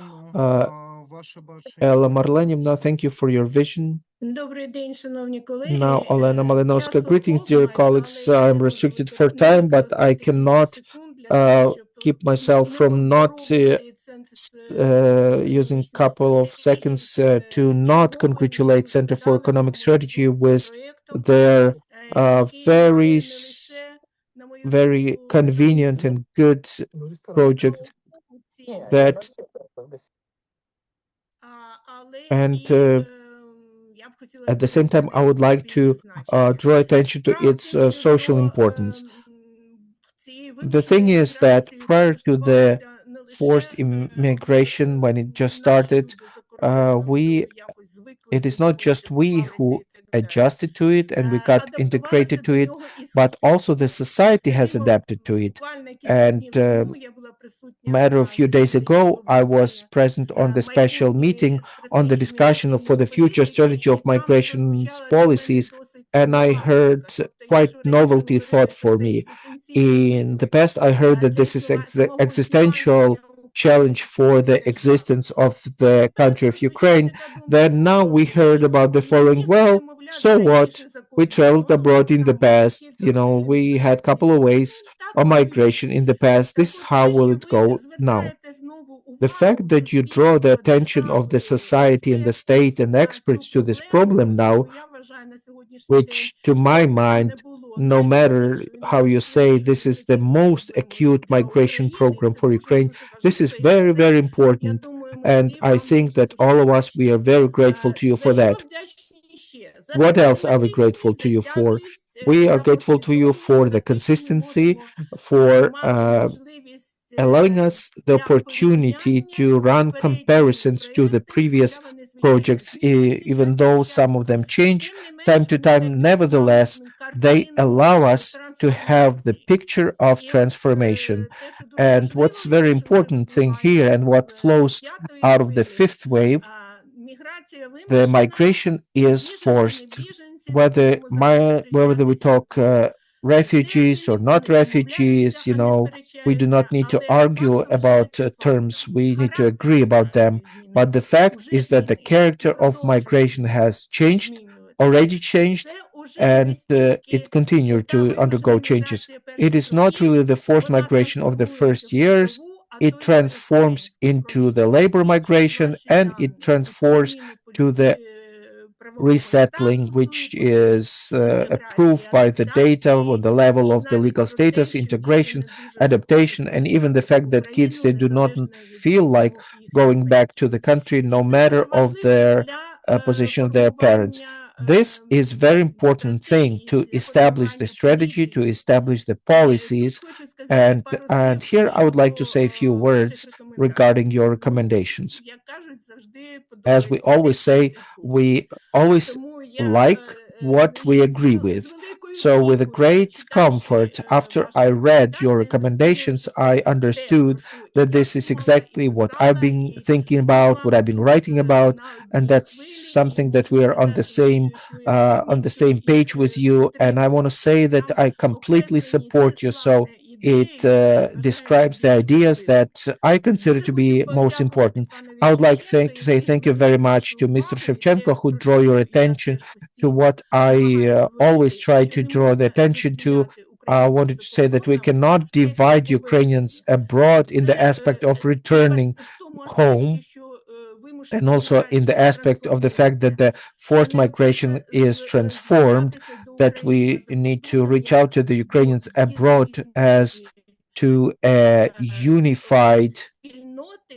Ella Marlenівна, thank you for your vision. Now, Olena Malinowska, greetings, dear colleagues. I'm restricted for time, but I cannot keep myself from not using a couple of seconds to not congratulate Center for Economic Strategy with their very convenient and good project that and at the same time I would like to draw attention to its social importance. The thing is that prior to the forced immigration, when it just started, it is not just we who adjusted to it and we got integrated to it, but also the society has adapted to it. And matter of few days ago, I was present on the special meeting on the discussion for the future strategy of migration policies, and I heard quite novelty thought for me. In the past, I heard that this is existential challenge for the existence of the country of Ukraine. Then now we heard about the following. Well, so what? We traveled abroad in the past. We had a couple of ways of migration in the past. This how will it go now? The fact that you draw the attention of the society and the state and experts to this problem now, which to my mind, no matter how you say, this is the most acute migration program for Ukraine. This is very, very important. And I think that all of us, we are very grateful to you for that. What else are we grateful to you for? We are grateful to you for the consistency, for allowing us the opportunity to run comparisons to the previous projects, even though some of them change time to time. Nevertheless, they allow us to have the picture of transformation. And what's very important thing here and what flows out of the fifth wave, the migration is forced, whether we talk refugees or not refugees. We do not need to argue about terms. We need to agree about them. But the fact is that the character of migration has changed, already changed, and it continued to undergo changes. It is not really the forced migration of the first years. It transforms into the labor migration, and it transforms to the resettling, which is approved by the data on the level of the legal status, integration, adaptation, and even the fact that kids, they do not feel like going back to the country, no matter of their position of their parents. This is very important thing to establish the strategy, to establish the policies, and here I would like to say a few words regarding your recommendations. As we always say, we always like what we agree with. So with a great comfort, after I read your recommendations, I understood that this is exactly what I've been thinking about, what I've been writing about, and that's something that we are on the same page with you. And I want to say that I completely support you. So it describes the ideas that I consider to be most important. I would like to say thank you very much to Mr. Shevchenko, who drew your attention to what I always try to draw the attention to. I wanted to say that we cannot divide Ukrainians abroad in the aspect of returning home, and also in the aspect of the fact that the forced migration is transformed, that we need to reach out to the Ukrainians abroad as to a unified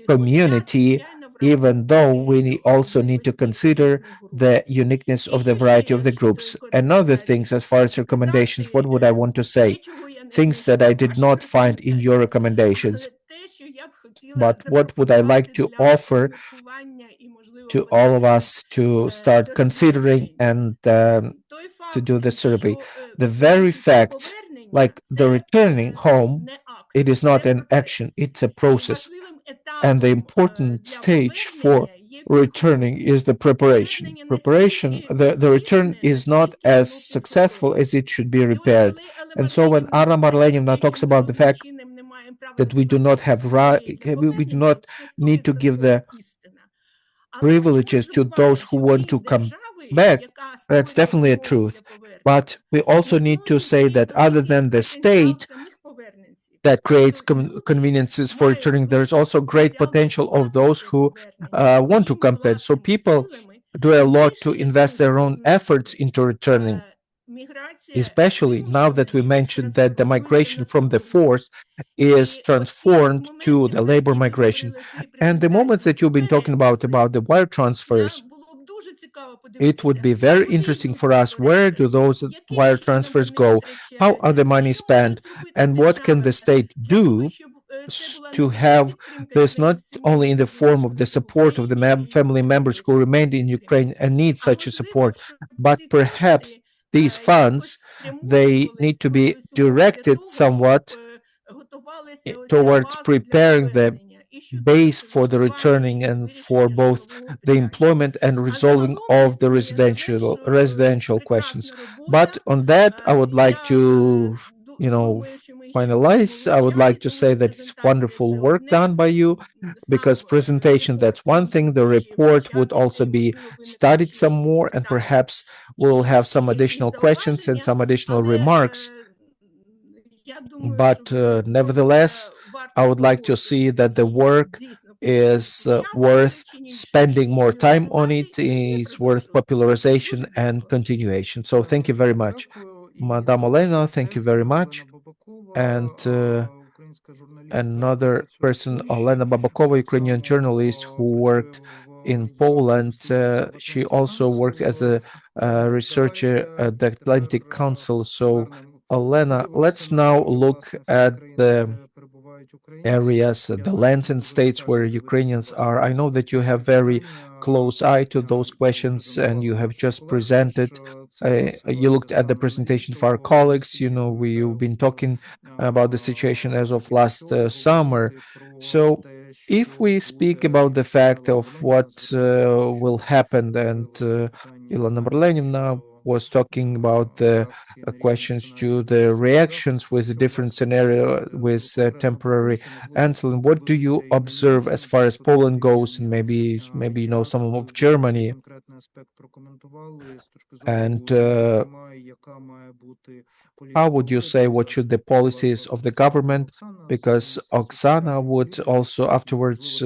community, even though we also need to consider the uniqueness of the variety of the groups. And other things, as far as recommendations, what would I want to say? Things that I did not find in your recommendations. But what would I like to offer to all of us to start considering and to do the survey? The very fact, like the returning home, it is not an action, it's a process. And the important stage for returning is the preparation. The return is not as successful as it should be repaired. And so when Anna Marlenivna talks about the fact that we do not need to give the privileges to those who want to come back, that's definitely a truth. But we also need to say that other than the state that creates conveniences for returning, there's also great potential of those who want to come back. So people do a lot to invest their own efforts into returning, especially now that we mentioned that the migration from the force is transformed to the labor migration. And the moment that you've been talking about the wire transfers, it would be very interesting for us. Where do those wire transfers go? How are the money spent? And what can the state do to have this not only in the form of the support of the family members who remained in Ukraine and need such a support, but perhaps these funds, they need to be directed somewhat towards preparing the base for the returning and for both the employment and resolving of the residential questions. But on that, I would like to, you know, finalize. I would like to say that it's wonderful work done by you, because presentation, that's one thing. The report would also be studied some more, and perhaps we'll have some additional questions and some additional remarks. But nevertheless, I would like to see that the work is worth spending more time on it, is worth popularization and continuation. So thank you very much. Madame Olena, thank you very much. And another person, Olena Babakova, Ukrainian journalist who worked in Poland. She also worked as a researcher at the Atlantic Council. So, Olena, let's now look at the areas, the lands and states where Ukrainians are. I know that you have very close eye to those questions, and you have just presented. You looked at the presentation of our colleagues. We've been talking about the situation as of last summer. So, if we speak about the fact of what will happen, and Ilona Marlenivna was talking about the questions to the reactions with the different scenario with temporary answer, what do you observe as far as Poland goes, and maybe some of Germany, and how would you say what should the policies of the government, because Oksana would also afterwards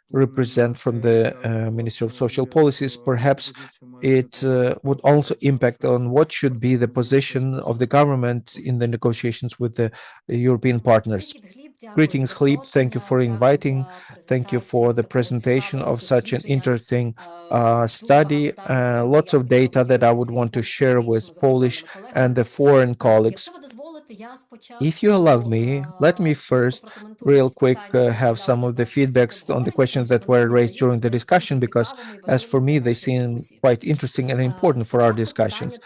represent from the Ministry of Social Policies, perhaps it would also impact on what should be the position of the government in the negotiations with the European partners. Greetings, Hlib. Thank you for inviting. Thank you for the presentation of such an interesting study. Lots of data that I would want to share with Polish and the foreign colleagues. If you allow me, let me first real quick have some of the feedbacks on the questions that were raised during the discussion, because as for me, they seem quite interesting and important for our discussions.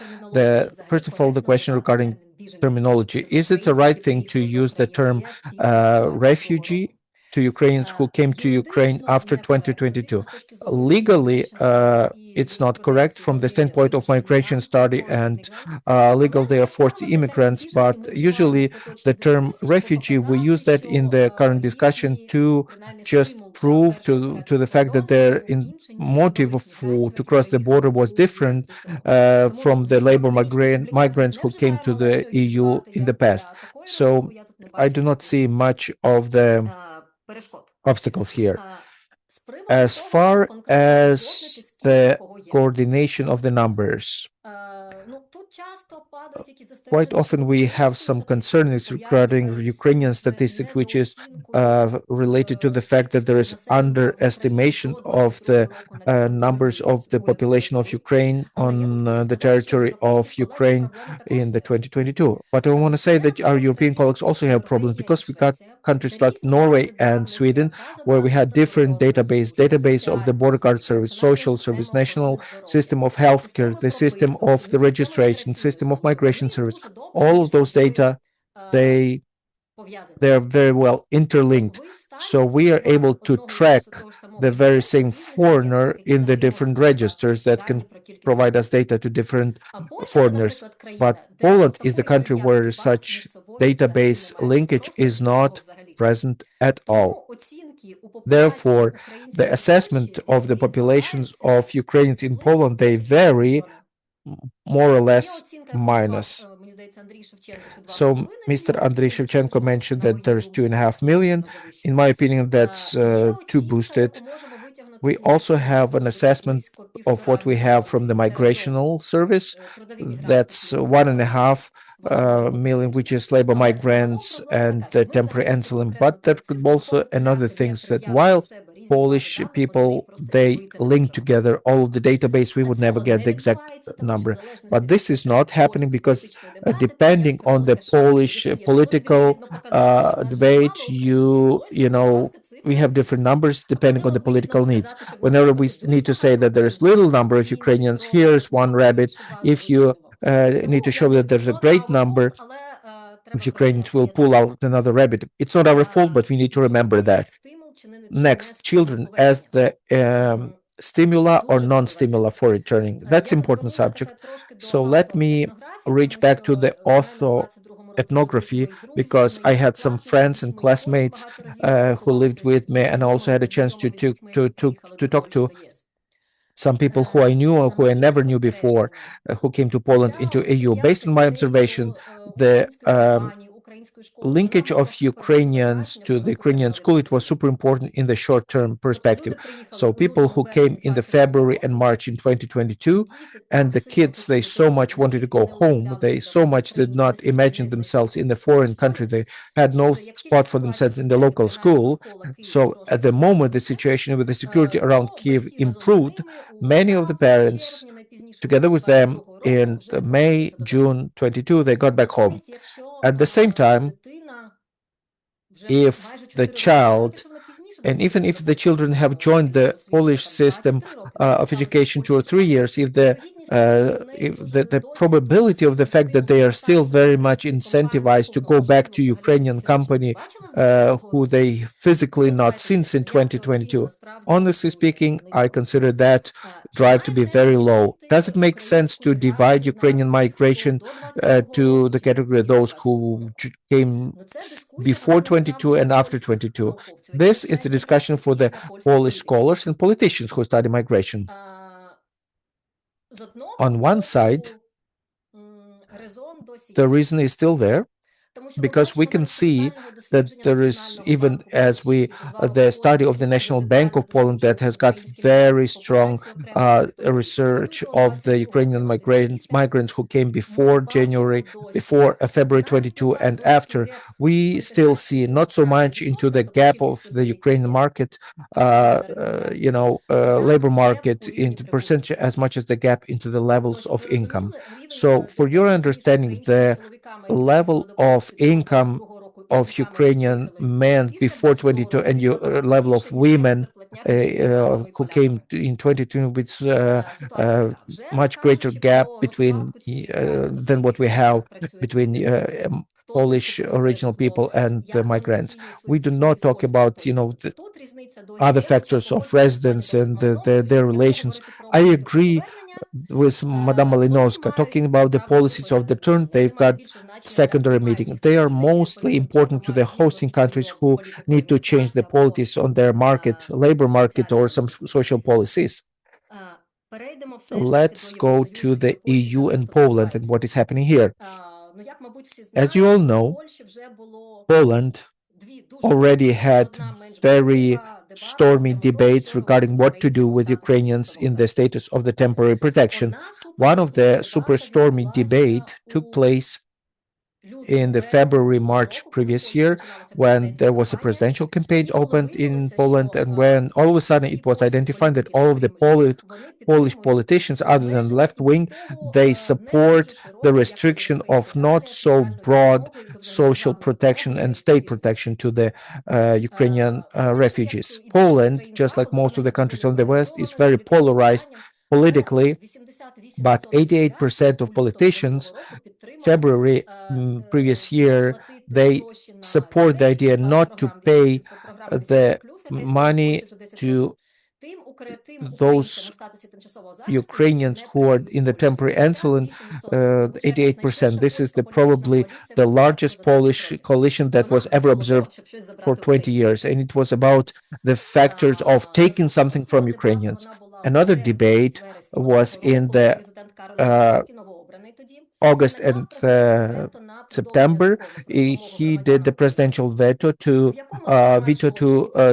First of all, the question regarding terminology. Is it the right thing to use the term refugee to Ukrainians who came to Ukraine after 2022? Legally, it's not correct from the standpoint of migration study and legal. They are forced immigrants, but usually the term refugee, we use that in the current discussion to just prove to the fact that their motive to cross the border was different from the labor migrants who came to the EU in the past. So I do not see much of the obstacles here. As far as the coordination of the numbers, quite often we have some concerns regarding Ukrainian statistics, which is related to the fact that there is underestimation of the numbers of the population of Ukraine on the territory of Ukraine in the 2022. But I want to say that our European colleagues also have problems, because we got countries like Norway and Sweden, where we had different database of the border guard service, social service, national system of healthcare, the system of the registration, system of migration service. All of those data, they are very well interlinked. So we are able to track the very same foreigner in the different registers that can provide us data to different foreigners. But Poland is the country where such database linkage is not present at all. Therefore, the assessment of the populations of Ukrainians in Poland, they vary more or less minus. So Mr. Andriy Shevchenko mentioned that there's 2.5 million. In my opinion, that's too boosted. We also have an assessment of what we have from the migrational service. That's 1.5 million, which is labor migrants and temporary asylum. But there could also another things that while Polish people, they link together all of the database. We would never get the exact number. But this is not happening because depending on the Polish political debate, we have different numbers depending on the political needs. Whenever we need to say that there is little number of Ukrainians, here's one rabbit. If you need to show that there's a great number of Ukrainians, will pull out another rabbit. It's not our fault, but we need to remember that. Next, children as the stimula or non-stimula for returning. That's important subject. So let me reach back to the ethnography, because I had some friends and classmates who lived with me, and I also had a chance to talk to some people who I knew or who I never knew before, who came to Poland into EU. Based on my observation, the linkage of Ukrainians to the Ukrainian school, it was super important in the short-term perspective. So people who came in the February and March in 2022, and the kids, they so much wanted to go home. They so much did not imagine themselves in a foreign country. They had no spot for themselves in the local school. So at the moment, the situation with the security around Kiev improved. Many of the parents, together with them, in May, June 22, they got back home. At the same time, if the child, and even if the children have joined the Polish system of education 2 or 3 years, if the probability of the fact that they are still very much incentivized to go back to Ukrainian company who they physically not since in 2022, honestly speaking, I consider that drive to be very low. Does it make sense to divide Ukrainian migration to the category of those who came before 22 and after 22? This is the discussion for the Polish scholars and politicians who study migration. On one side, the reason is still there, because we can see that there is, even as the study of the National Bank of Poland that has got very strong research of the Ukrainian migrants who came before February 22 and after, we still see not so much into the gap of the Ukrainian market, labor market into percentage as much as the gap into the levels of income. So for your understanding, the level of income of Ukrainian men before 22 and your level of women who came in 22 with much greater gap between than what we have between Polish original people and the migrants. We do not talk about the other factors of residence and their relations. I agree with Madame Malinowska, talking about the policies of the turn, they've got secondary meeting. They are mostly important to the hosting countries who need to change the policies on their labor market, or some social policies. Let's go to the EU and Poland and what is happening here. As you all know, Poland already had very stormy debates regarding what to do with Ukrainians in the status of the temporary protection. One of the super stormy debate took place in the February-March previous year, when there was a presidential campaign opened in Poland, and when all of a sudden it was identified that all of the Polish politicians, other than left wing, they support the restriction of not so broad social protection and state protection to the Ukrainian refugees. Poland, just like most of the countries on the West, is very polarized politically, but 88% of politicians, February previous year, they support the idea not to pay the money to those Ukrainians who are in the temporary asylum, 88%. This is probably the largest Polish coalition that was ever observed for 20 years. And it was about the factors of taking something from Ukrainians. Another debate was in the August and September. He did the presidential veto to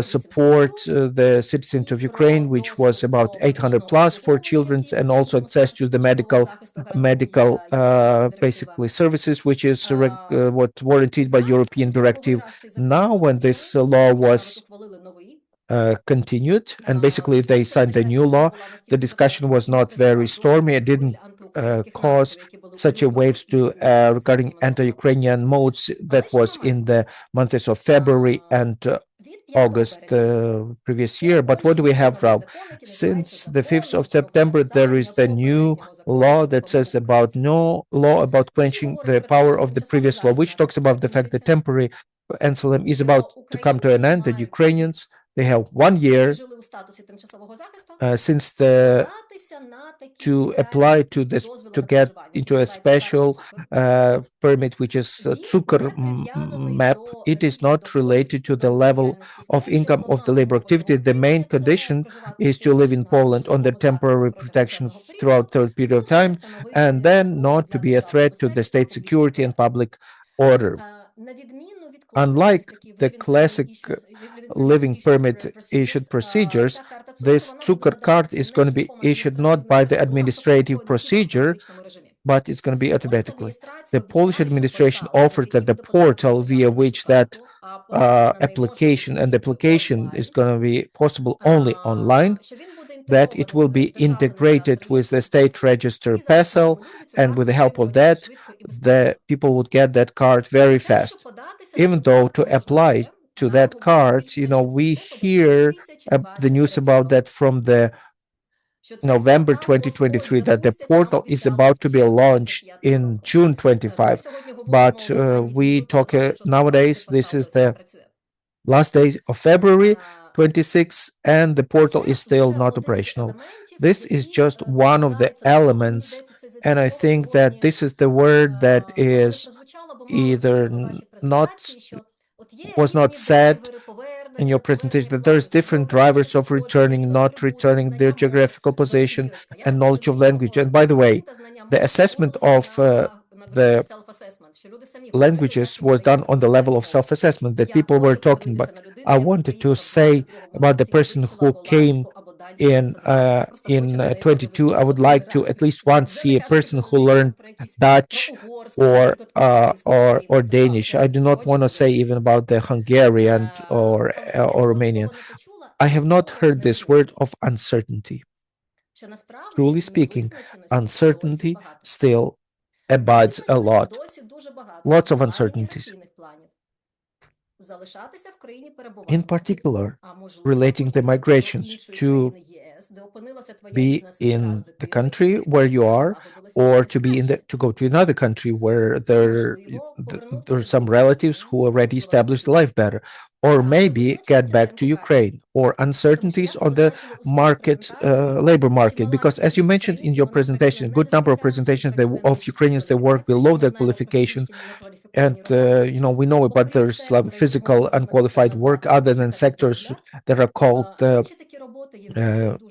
support the citizens of Ukraine, which was about 800 plus for children, and also access to the medical basically services, which is what warranted by European directive. Now, when this law was continued, and basically they signed a new law. The discussion was not very stormy. It didn't cause such a waves to regarding anti-Ukrainian modes that was in the months of February and August previous year. But what do we have now? Since the 5th of September, there is the new law that says about no law about quenching the power of the previous law, which talks about the fact that temporary NSLM is about to come to an end. The Ukrainians, they have 1 year since the to apply to this to get into a special permit, which is Zucker map. It is not related to the level of income of the labor activity. The main condition is to live in Poland under temporary protection throughout third period of time, and then not to be a threat to the state security and public order. Unlike the classic living permit issued procedures, this Zucker card is going to be issued not by the administrative procedure, but it's going to be automatically. The Polish administration offered that the portal via which that application is going to be possible only online, that it will be integrated with the state register PESEL, and with the help of that, the people would get that card very fast. Even though to apply to that card, we hear the news about that from the November 2023, that the portal is about to be launched in June 25. But we talk nowadays, this is the last day of February 26, and the portal is still not operational. This is just one of the elements, and I think that this is the word that is either was not said in your presentation, that there's different drivers of returning, not returning, their geographical position and knowledge of language. And by the way, the assessment of the languages was done on the level of self-assessment that people were talking about. I wanted to say about the person who came in 22. I would like to at least once see a person who learned Dutch or Danish. I do not want to say even about the Hungarian or Romanian. I have not heard this word of uncertainty. Truly speaking, uncertainty still abides a lot. Lots of uncertainties. In particular, relating the migrations to be in the country where you are, or to be to go to another country where there are some relatives who already established life better, or maybe get back to Ukraine, or uncertainties on the market, labor market, because as you mentioned in your presentation, a good number of presentations of Ukrainians that work below their qualification. And we know about there's some physical unqualified work other than sectors that are called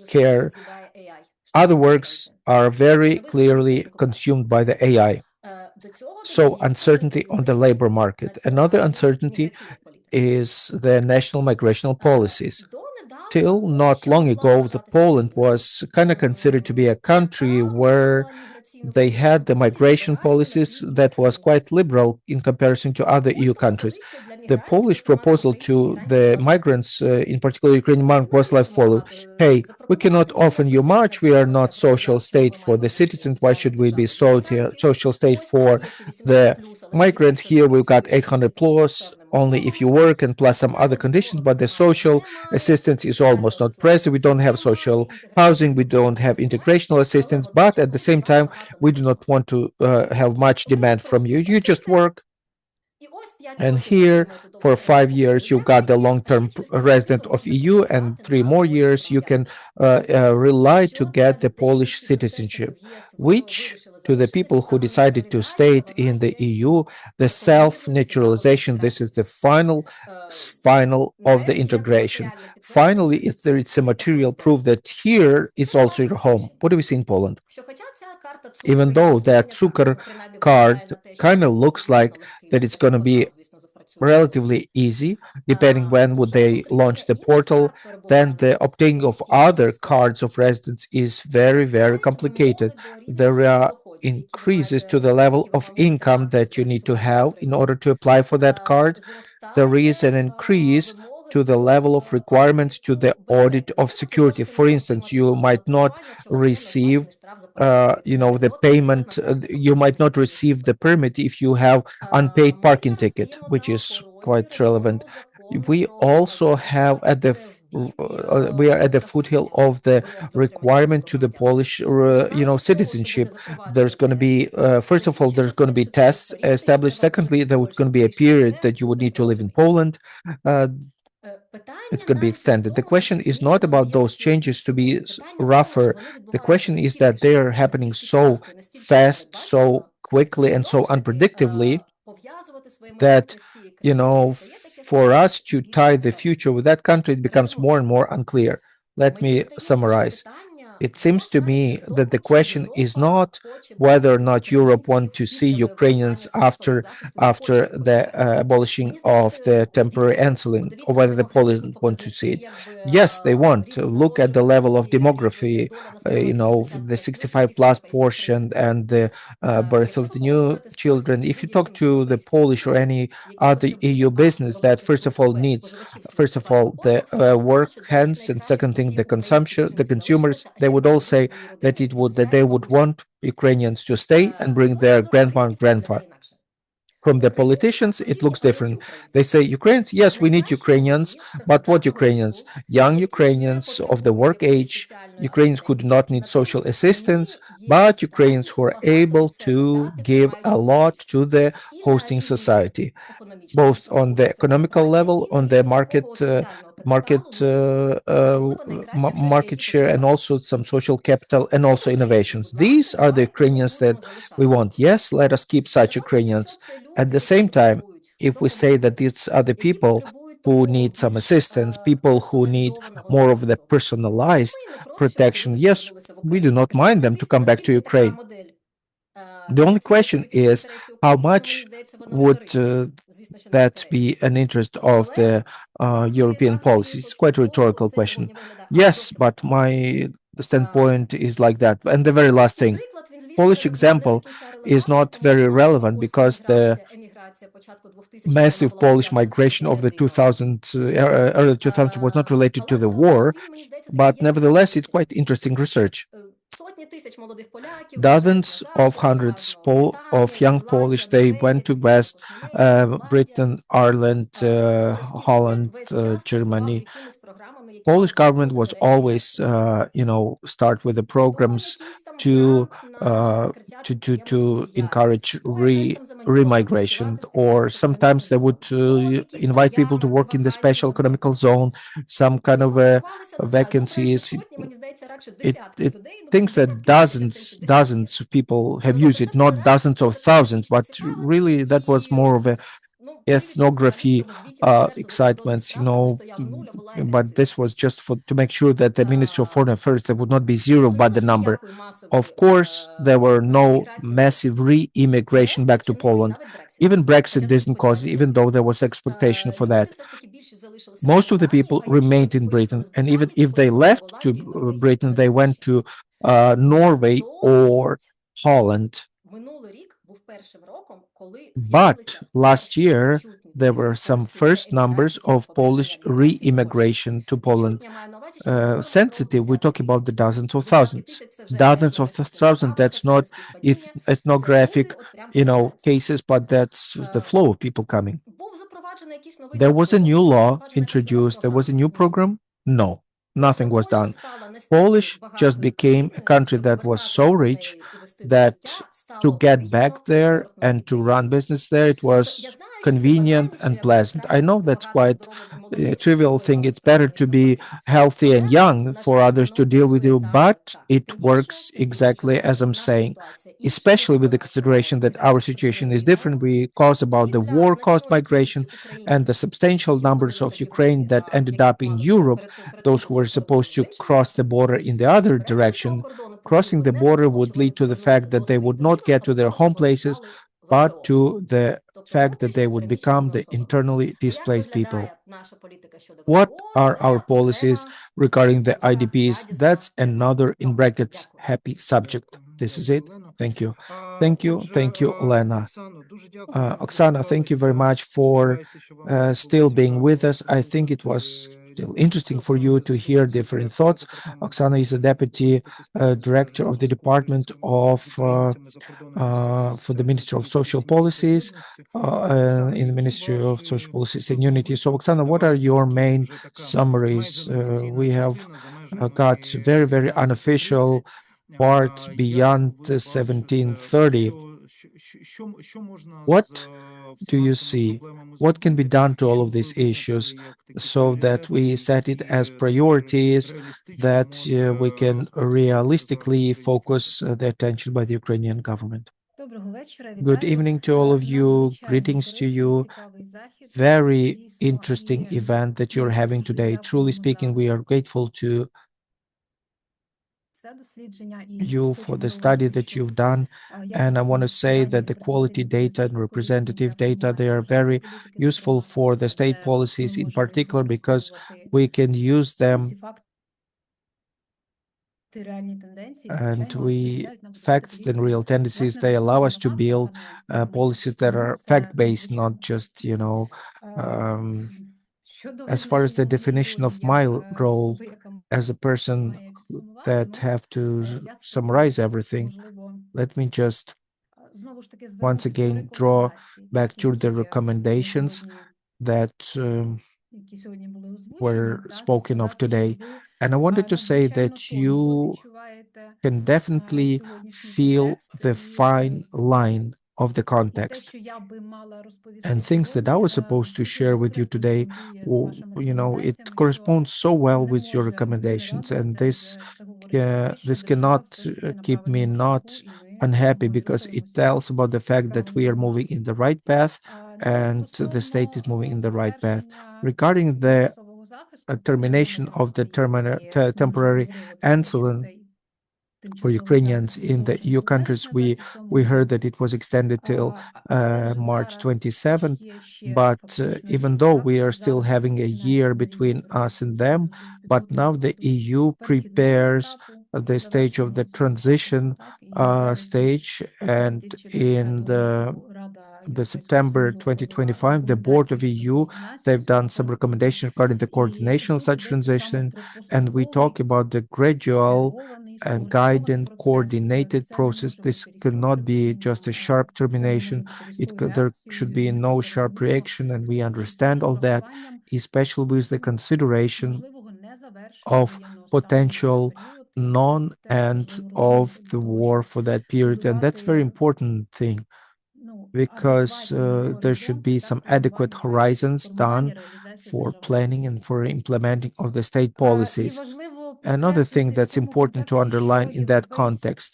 care. Other works are very clearly consumed by the AI. So uncertainty on the labor market. Another uncertainty is the national migrational policies. Till not long ago, Poland was kind of considered to be a country where they had the migration policies that was quite liberal in comparison to other EU countries. The Polish proposal to the migrants, in particular Ukrainian migrants, was like follow: hey, we cannot offer you much, we are not social state for the citizens, why should we be social state for the migrants? Here we've got 800 plus, only if you work, and plus some other conditions, but the social assistance is almost not present. We don't have social housing, we don't have integrational assistance, but at the same time, we do not want to have much demand from you. You just work. And here, for 5 years, you got the long-term resident of EU, and 3 more years you can rely to get the Polish citizenship, which to the people who decided to stay in the EU, the self-naturalization, this is the final of the integration. Finally, it's a material proof that here is also your home. What do we see in Poland? Even though that Zucker card kind of looks like that it's going to be relatively easy, depending when would they launch the portal, then the obtaining of other cards of residence is very, very complicated. There are increases to the level of income that you need to have in order to apply for that card. There is an increase to the level of requirements to the audit of security. For instance, you might not receive the payment, you might not receive the permit if you have unpaid parking ticket, which is quite relevant. We also have at the we are at the foothill of the requirement to the Polish citizenship. There's going to be first of all, there's going to be tests established. Secondly, there was going to be a period that you would need to live in Poland. uh, it's going to be extended. The question is not about those changes to be rougher. The question is that they are happening so fast, so quickly, and so unpredictably that, for us to tie the future with that country, it becomes more and more unclear. Let me summarize. It seems to me that the question is not whether or not Europe want to see Ukrainians after the abolishing of the temporary insulin, or whether the Poland want to see it. Yes, they want to look at the level of demography, the 65 plus portion and the birth of the new children. If you talk to the Polish or any other EU business that first of all needs, first of all, the work hands, and second thing, the consumers, they would all say that they would want Ukrainians to stay and bring their grandma and grandpa. From the politicians, it looks different. They say, Ukrainians, yes, we need Ukrainians, but what Ukrainians? Young Ukrainians of the work age, Ukrainians who do not need social assistance, but Ukrainians who are able to give a lot to the hosting society, both on the economical level, on the market share, and also some social capital, and also innovations. These are the Ukrainians that we want. Yes, let us keep such Ukrainians. At the same time, if we say that these are the people who need some assistance, people who need more of the personalized protection, yes, we do not mind them to come back to Ukraine. The only question is how much would that be an interest of the European policy? It's quite a rhetorical question. Yes, but my standpoint is like that. And the very last thing, Polish example is not very relevant because the massive Polish migration of the 2000 early 2000s was not related to the war, but nevertheless, it's quite interesting research. Dozens of hundreds of young Polish, they went to West Britain, Ireland, Holland, Germany. Polish government was always, start with the programs to encourage remigration, or sometimes they would invite people to work in the special economical zone, some kind of vacancies. It thinks that dozens of people have used it, not dozens of thousands, but really that was more of a ethnography excitements, but this was just to make sure that the Ministry of Foreign Affairs, there would not be zero but the number. Of course, there were no massive re-immigration back to Poland. Even Brexit didn't cause it, even though there was expectation for that. Most of the people remained in Britain, and even if they left to Britain, they went to Norway or Holland. But last year, there were some first numbers of Polish re-immigration to Poland. Sensitive, we talk about the dozens of thousands. Dozens of thousands, that's not ethnographic, cases, but that's the flow of people coming. There was a new law introduced. There was a new program? No, nothing was done. Polish just became a country that was so rich that to get back there and to run business there, it was convenient and pleasant. I know that's quite a trivial thing. It's better to be healthy and young for others to deal with you, but it works exactly as I'm saying, especially with the consideration that our situation is different. We caused about the war caused migration and the substantial numbers of Ukraine that ended up in Europe, those who were supposed to cross the border in the other direction. Crossing the border would lead to the fact that they would not get to their home places, but to the fact that they would become the internally displaced people. What are our policies regarding the IDPs? That's another, in brackets, happy subject. This is it. Thank you. Отже, Thank you, Lena. Оксано, дуже дякую, що Oksana, thank you very долучалися. much for Сподіваюся, що вам теж було still being with цікаво us. I think it was still interesting for you обсудити to hear ситуацію different проекту thoughts. департаменту Oksana is the deputy політики спільної director of соціальної the Department захисту of українцями за кордоном Міністерства for the соціальної Ministry of політики, Social сім'ї та Policies стабільності. in Оксано, the які Ministry of Social ваші Policies and Unity. So, висновки? Oksana, what are Давайте, your оскільки main вже така майже summaries? неофіційна We have частина за got межами very, very 17:30. unofficial part Як beyond ви бачите, 1730. що можна з What do you всіма цими see? проблемами What can be зробити, done to all що of ви these issues визначили як такі so that we пріоритети, set it які as priorities реалістично that we може can розпрацюватися зараз в realistically українській focus політиці? the attention by the Ukrainian government? Доброго вечора, Good вітаю. evening to all of you. Надзвичайно Greetings to корисний, you. цікавий захід. Very Дійсно, interesting і event that you're ми having дуже today. Truly дякуємо speaking, за we are grateful to це дослідження і you for хочу the study зауважити, that що you've done. And I want to якісні say дані that і the quality презентативні data and звіти корисні representative для data, they формування are державної very політики, useful зокрема, for the state де ми policies in можемо particular because використовувати we can use them ці факти, реальні тенденції, and звичайно, we дозволяють нам будувати facts and політику real tendencies власне they allow us to засновану на build фактах, а не вимислах. policies that Тому are це fact-based, not надзвичайно just корисно. um, Щодо as far as the визначення моєї definition ролі of my як role особи, яка as a person має підсумувати, that ну, have to я summarize спробую, everything, можливо, let me just знову ж таки once звернутися до again draw рекомендацій, back to the які recommendations сьогодні, that які сьогодні були озвучені, were так, і spoken of сказати, що today. ви And I wanted to say надзвичайно that тонко you відчуваєте can definitely сьогоднішній feel контекст the і fine line of the те, context що я би мала розповісти and things that I сьогодні, was supposed to дуже share with you добре today. кореспондує з вашими It рекомендаціями, що corresponds so well не with your може мене не recommendations, and радувати, адже це говорить про те, що this держава cannot все ж таки на keep me правильному шляху, not і ми unhappy because it рухаємося tells about the в fact that we are правильному moving in the напрямку. right path Ну і and the state стосовно is moving in the right path. завершення Regarding the тимчасового захисту, termination повернення of the України в ЄС, ми вже temporary говорили про те, що insulin цей for тимчасовий Ukrainians захист in the продовжений EU до countries. вересня We 27 heard року. that it was extended till Але вже March зараз 27th. є ще But фактично even рік, though так? we are Тобто still зараз having a year починається between період us and them, інституційної but now підготовки the до EU перехідного prepares етапу, the stage of завершення the цього transition захисту, так? І в березні stage, and in 2025 року Рада the Європейського September Союзу ухвалила 2025, the board of рекомендації щодо EU, координації they've done цього some переходу. recommendations regarding the І coordination of тут such йдеться саме transition, про and we talk поступовий, about the gradual керований, скоординований guided, процес. coordinated Це не process. може This бути різкого cannot be just a припинення, sharp це не може termination. бути різкою There should реакцією. be Ми no тут sharp розуміємо, reaction, and we що understand тільки з all that, урахуванням especially with the consideration можливого незавершення of воєнного стану на цей potential період, і теж non-end важливо of розуміти для the того, war щоб for that period. And that's very будувати important thing because адекватні there should горизонти, be так, some adequate планування, horizons done формування, реалізації for державної planning and політики. for implementing of the state І policies. важливо Another thing підкреслити в that's цьому important to контексті, що underline in that context,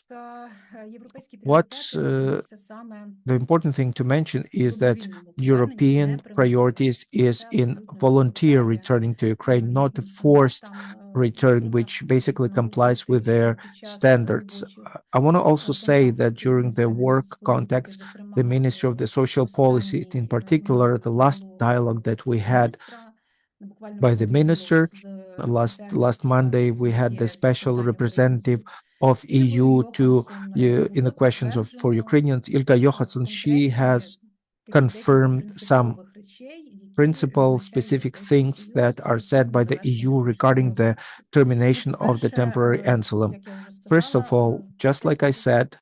європейські what's пріоритети базуються саме the important thing to mention is that добровільному поверненню, European непримусовому. priorities is Це in абсолютно volunteer відповідає returning to Ukraine, not a їхнім forced стандартам, return, про which це basically функціоналися complies with активно their під час standards. робочих I want to also say that контактів during the керівництва work Мінсоцполітики, context, the зокрема Ministry of the Social Policies, in останній particular, the last Мінську dialogue that we had міністра на буквальному by the понеділок minister. з Last секретарем Monday, we статусу had the ЄС з special питань representative українців of EU Ільгою to Йоханссон in the було questions of for підтверджено Ukrainians. Ilga Johansson, she has конкретні такі декілька confirmed some принципових речей, які principal визначає specific Європейський things Союз that are said стосовно by the завершення EU regarding тимчасового the захисту. termination Ну, of the перше, temporary asylum. як я вже First of all, сказала, just цей like I процес said,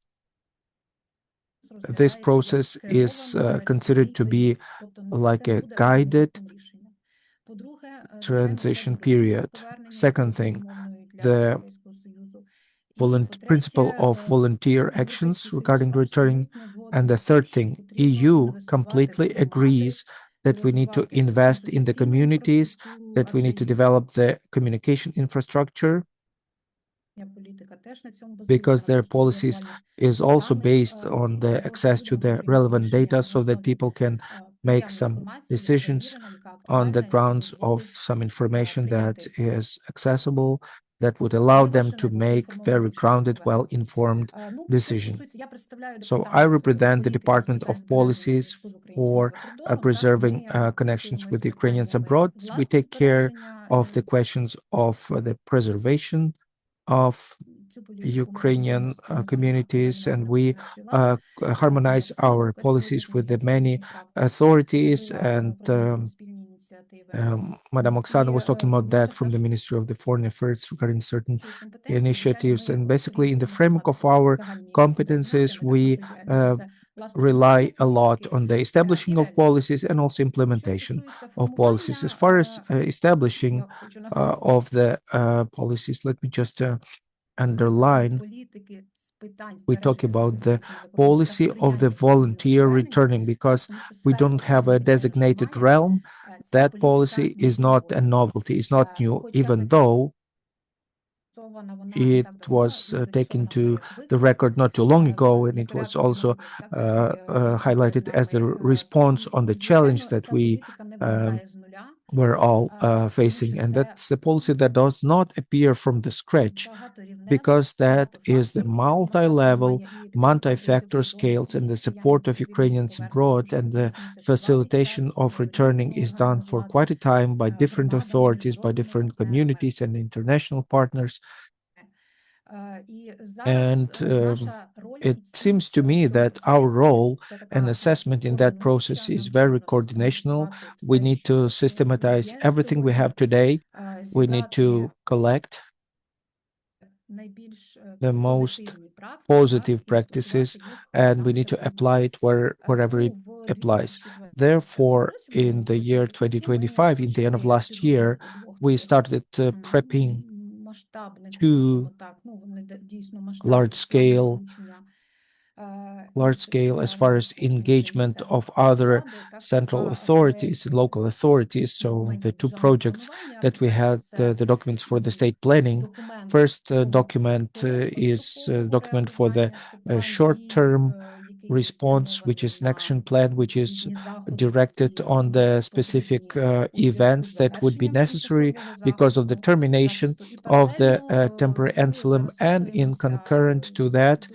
this розглядається як process is керований considered перехідний to be період, тобто like це не a буде guided одноголосним рішенням. По-друге, звичайно, це transition добровільність period. повернення, це Second є thing, безумовною для the Європейського Союзу. І principle по-третє, of volunteer actions Європейський Союз regarding returning. абсолютно And згоден the з тим, third що thing, потрібно EU інвестувати, completely реформувати agrees і that we need to розвивати invest in the консультаційну communities, інфраструктуру, that we адже need to їхня develop the communication infrastructure політика теж на цьому базується, because на their доступі до policies актуальних is also даних. based on the Також access to людям the потрібна relevant data інформація на so that основі people can make наявної some інформації, яка decisions перевірена, яка on the актуальна, яка grounds of дозволить some information that прийняти is accessible, that would allow them to виважене, добре make very сформоване рішення grounded, про повернення. well-informed Що decision. стосується, я представляю So I департамент represent the політики з Department of питань збереження Policies зв'язку з українцями for за кордоном. Так, preserving ми connections with опікуємось Ukrainians питаннями abroad. We власне take care збереження. of the questions of the preservation of Цю Ukrainian communities, and we harmonize our policies with the many authorities. And Madam Oksana was talking about that from the Ministry of the Foreign Affairs regarding certain initiatives. And basically, in the framework of our competences, we rely a lot on the establishing of policies and also implementation of policies. As far as establishing of the policies, let me just underline, we talk about the policy of the volunteer returning, because we don't have a designated realm. That policy is not a novelty, it's not new, even though it was taken to the record not too long ago, and it was also highlighted as the response on the challenge that we were all facing. And that's a policy that does not appear from the scratch, because that is the multi-level, multi-factor scales, and the support of Ukrainians abroad and the facilitation of returning is done for quite a time by different authorities, by different communities and international partners. And it seems to me that our role and assessment in that process is very coordinational. We need to systematize everything we have today. We need to collect the most positive practices, and we need to apply it wherever it applies. Therefore, in the year 2025, in the end of last year, we started prepping two large scale as far as engagement of other central authorities and local authorities. So the two projects that we had, the documents for the state planning. First document is a document for the short-term response, which is an action plan, which is directed on the specific events that would be necessary because of the termination of the temporary asylum. And in concurrent to that,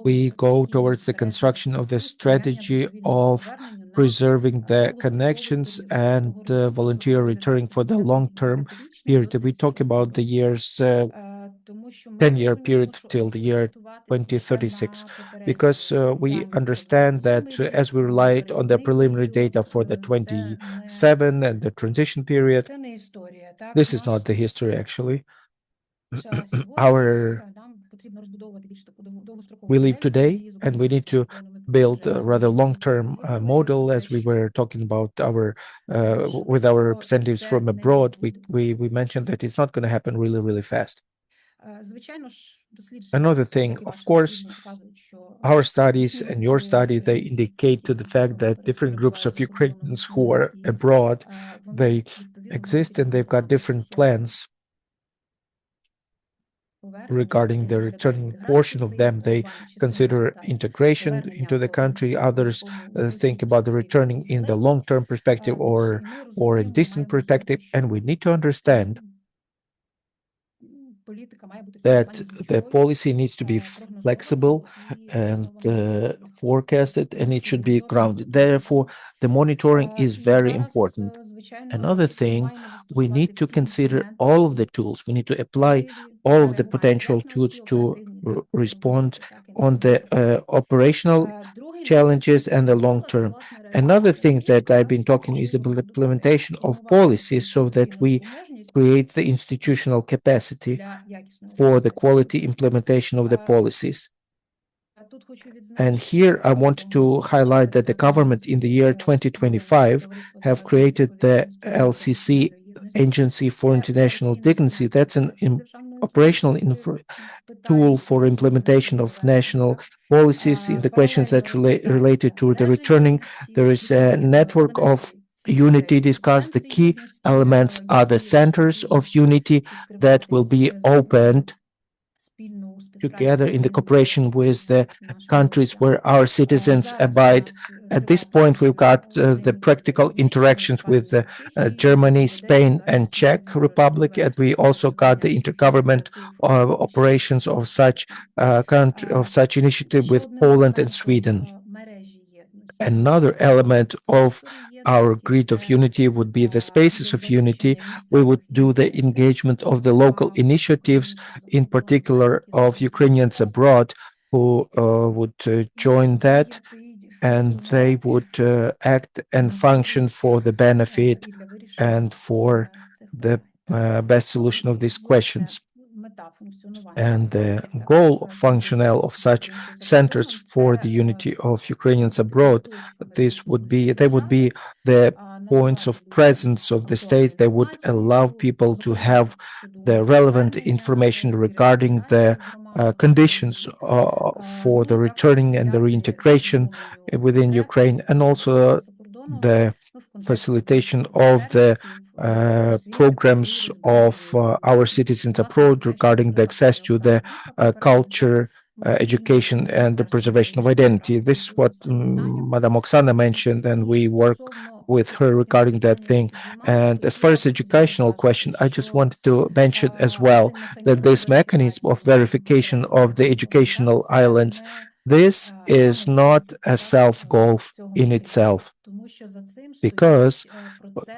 we go towards the construction of the strategy of preserving the connections and volunteer returning for the long-term period. We talk about the years 10-year period till the year 2036, because we understand that as we relied on the preliminary data for the 27 and the transition period, this is not the history actually. We live today, and we need to build a rather long-term model. As we were talking about with our representatives from abroad, we mentioned that it's not going to happen really fast. Another thing, of course, our studies and your study, they indicate to the fact that different groups of Ukrainians who are abroad, they exist and they've got different plans regarding the returning portion of them. They consider integration into the country. Others think about the returning in the long-term perspective or in distant perspective. And we need to understand that the policy needs to be flexible and forecasted, and it should be grounded. Therefore, the monitoring is very important. Another thing, we need to consider all of the tools. We need to apply all of the potential tools to respond on the operational challenges and the long term. Another thing that I've been talking is the implementation of policies, so that we create the institutional capacity for the quality implementation of the policies. And here I want to highlight that the government in the year 2025 have created the LCC, Agency for International Dignity. That's an operational tool for implementation of national policies in the questions that related to the returning. There is a network of unity discussed. The key elements are the centers of unity that will be opened together in the cooperation with the countries where our citizens abide. At this point, we've got the practical interactions with Germany, Spain, and Czech Republic, and we also got the intergovernment operations of such initiative with Poland and Sweden. Another element of our grid of unity would be the spaces of unity. We would do the engagement of the local initiatives, in particular of Ukrainians abroad, who would join that, and they would act and function for the benefit and for the best solution of these questions. And the goal of functional of such centers for the unity of Ukrainians abroad, they would be the points of presence of the state. They would allow people to have the relevant information regarding the conditions for the returning and the reintegration within Ukraine, and also the facilitation of the programs of our citizens abroad regarding the access to the culture, education, and the preservation of identity. This is what Madame Oksana mentioned, and we work with her regarding that thing. And as far as educational question, I just wanted to mention as well that this mechanism of verification of the educational islands, this is not a self-goal in itself, because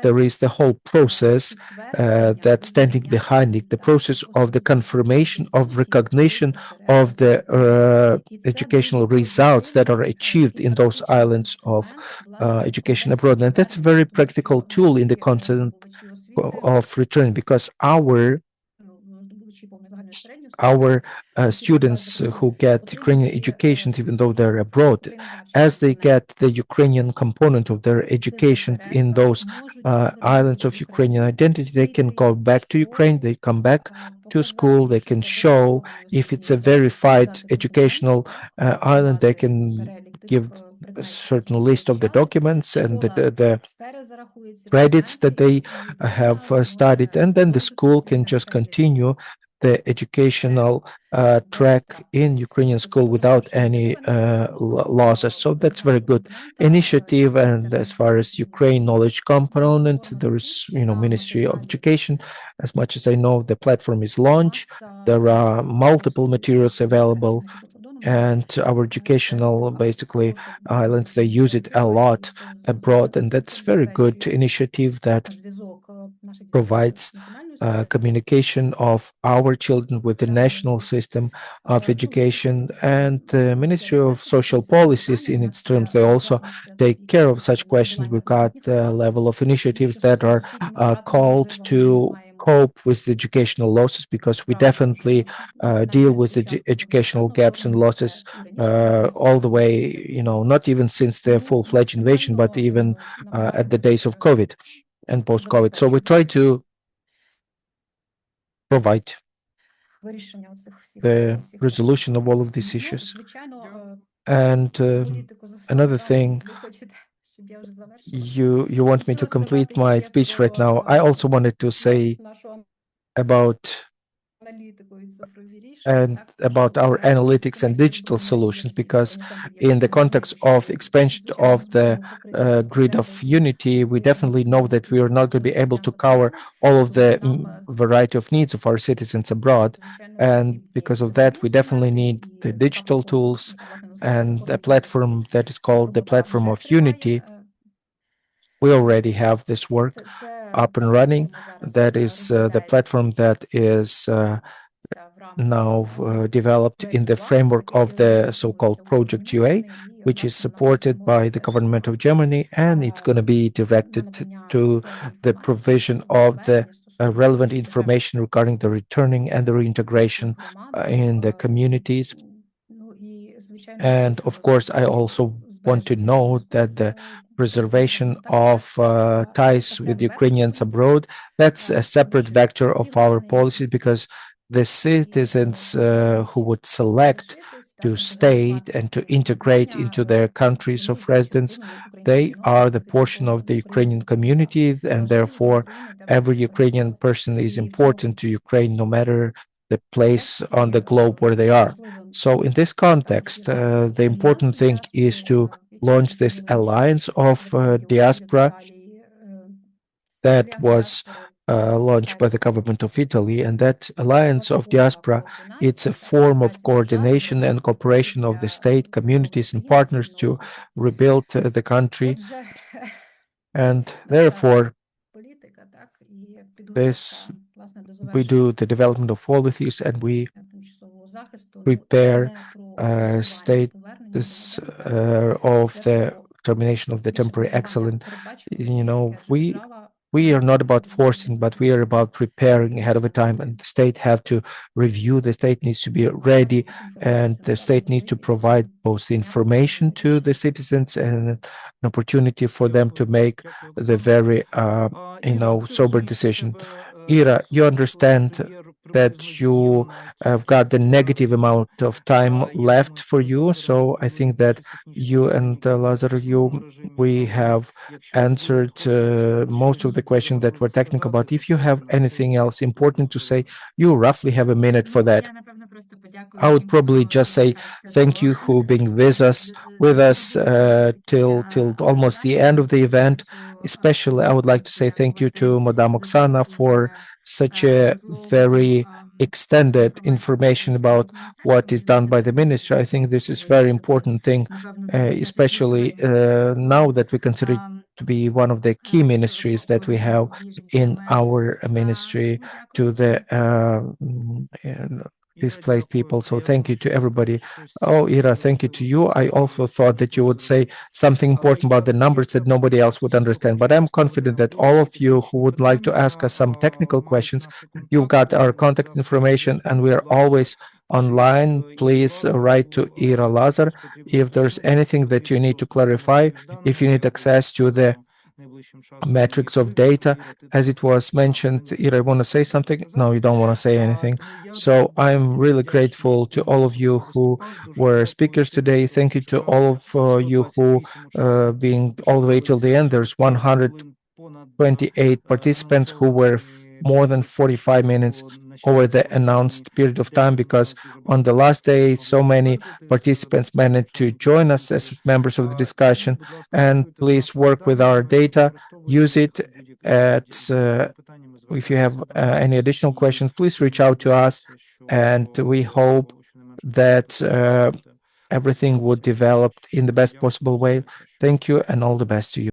there is the whole process that's standing behind it, the process of the confirmation of recognition of the educational results that are achieved in those islands of education abroad. And that's a very practical tool in the concept of return, because our students who get Ukrainian education, even though they're abroad, as they get the Ukrainian component of their education in those islands of Ukrainian identity, they can go back to Ukraine, they come back to school, they can show if it's a verified educational island, they can give a certain list of the documents and the credits that they have studied, and then the school can just continue the educational track in Ukrainian school without any losses. So that's very good initiative. And as far as Ukraine knowledge component, there is, Ministry of Education. As much as I know, the platform is launched. There are multiple materials available, and our educational basically islands, they use it a lot abroad, and that's very good initiative that provides communication of our children with the national system of education. And the Ministry of Social Policies, in its terms, they also take care of such questions. We've got a level of initiatives that are called to cope with the educational losses, because we definitely deal with the educational gaps and losses all the way, not even since the full-fledged invasion, but even at the days of COVID and post-COVID. So we try to provide the resolution of all of these issues. And another thing, you want me to complete my speech right now. I also wanted to say about our analytics and digital solutions, because in the context of expansion of the grid of unity, we definitely know that we are not going to be able to cover all of the variety of needs of our citizens abroad. And because of that, we definitely need the digital tools and a platform that is called the Platform of Unity. We already have this work up and running. That is the platform that is now developed in the framework of the so-called Project UA, which is supported by the government of Germany, and it's going to be directed to the provision of the relevant information regarding the returning and the reintegration in the communities. And of course, I also want to note that the preservation of ties with Ukrainians abroad, that's a separate vector of our policy, because the citizens who would select to stay and to integrate into their countries of residence, they are the portion of the Ukrainian community, and therefore every Ukrainian person is important to Ukraine, no matter the place on the globe where they are. So in this context, the important thing is to launch this alliance of diaspora that was launched by the government of Italy, and that alliance of diaspora, it's a form of coordination and cooperation of the state, communities, and partners to rebuild the country. And therefore, this we do the development of policies, and we prepare state of the termination of the temporary excellence. We are not about forcing, but we are about preparing ahead of a time, and the state have to review. The state needs to be ready, and the state needs to provide both information to the citizens and an opportunity for them to make the very sober decision. Ira, you understand that you have got the negative amount of time left for you, so I think that you and Lazar, we have answered most of the questions that were technical, but if you have anything else important to say, you roughly have a minute for that. I would probably just say thank you for being with us till almost the end of the event. Especially, I would like to say thank you to Madame Oksana for such a very extended information about what is done by the ministry. I think this is very important thing, especially now that we consider it to be one of the key ministries that we have in our ministry to the displaced people. So thank you to everybody. Oh, Ira, thank you to you. I also thought that you would say something important about the numbers that nobody else would understand, but I'm confident that all of you who would like to ask us some technical questions, you've got our contact information, and we are always online. Please write to Ira Lazar if there's anything that you need to clarify, if you need access to the metrics of data, as it was mentioned. Ira, want to say something? No, you don't want to say anything. So I'm really grateful to all of you who were speakers today. Thank you to all of you who being all the way till the end. There's 128 participants who were more than 45 minutes over the announced period of time, because on the last day so many participants managed to join us as members of the discussion. And please work with our data, use it if you have any additional questions, please reach out to us, and we hope that everything would develop in the best possible way. Thank you, and all the best to you.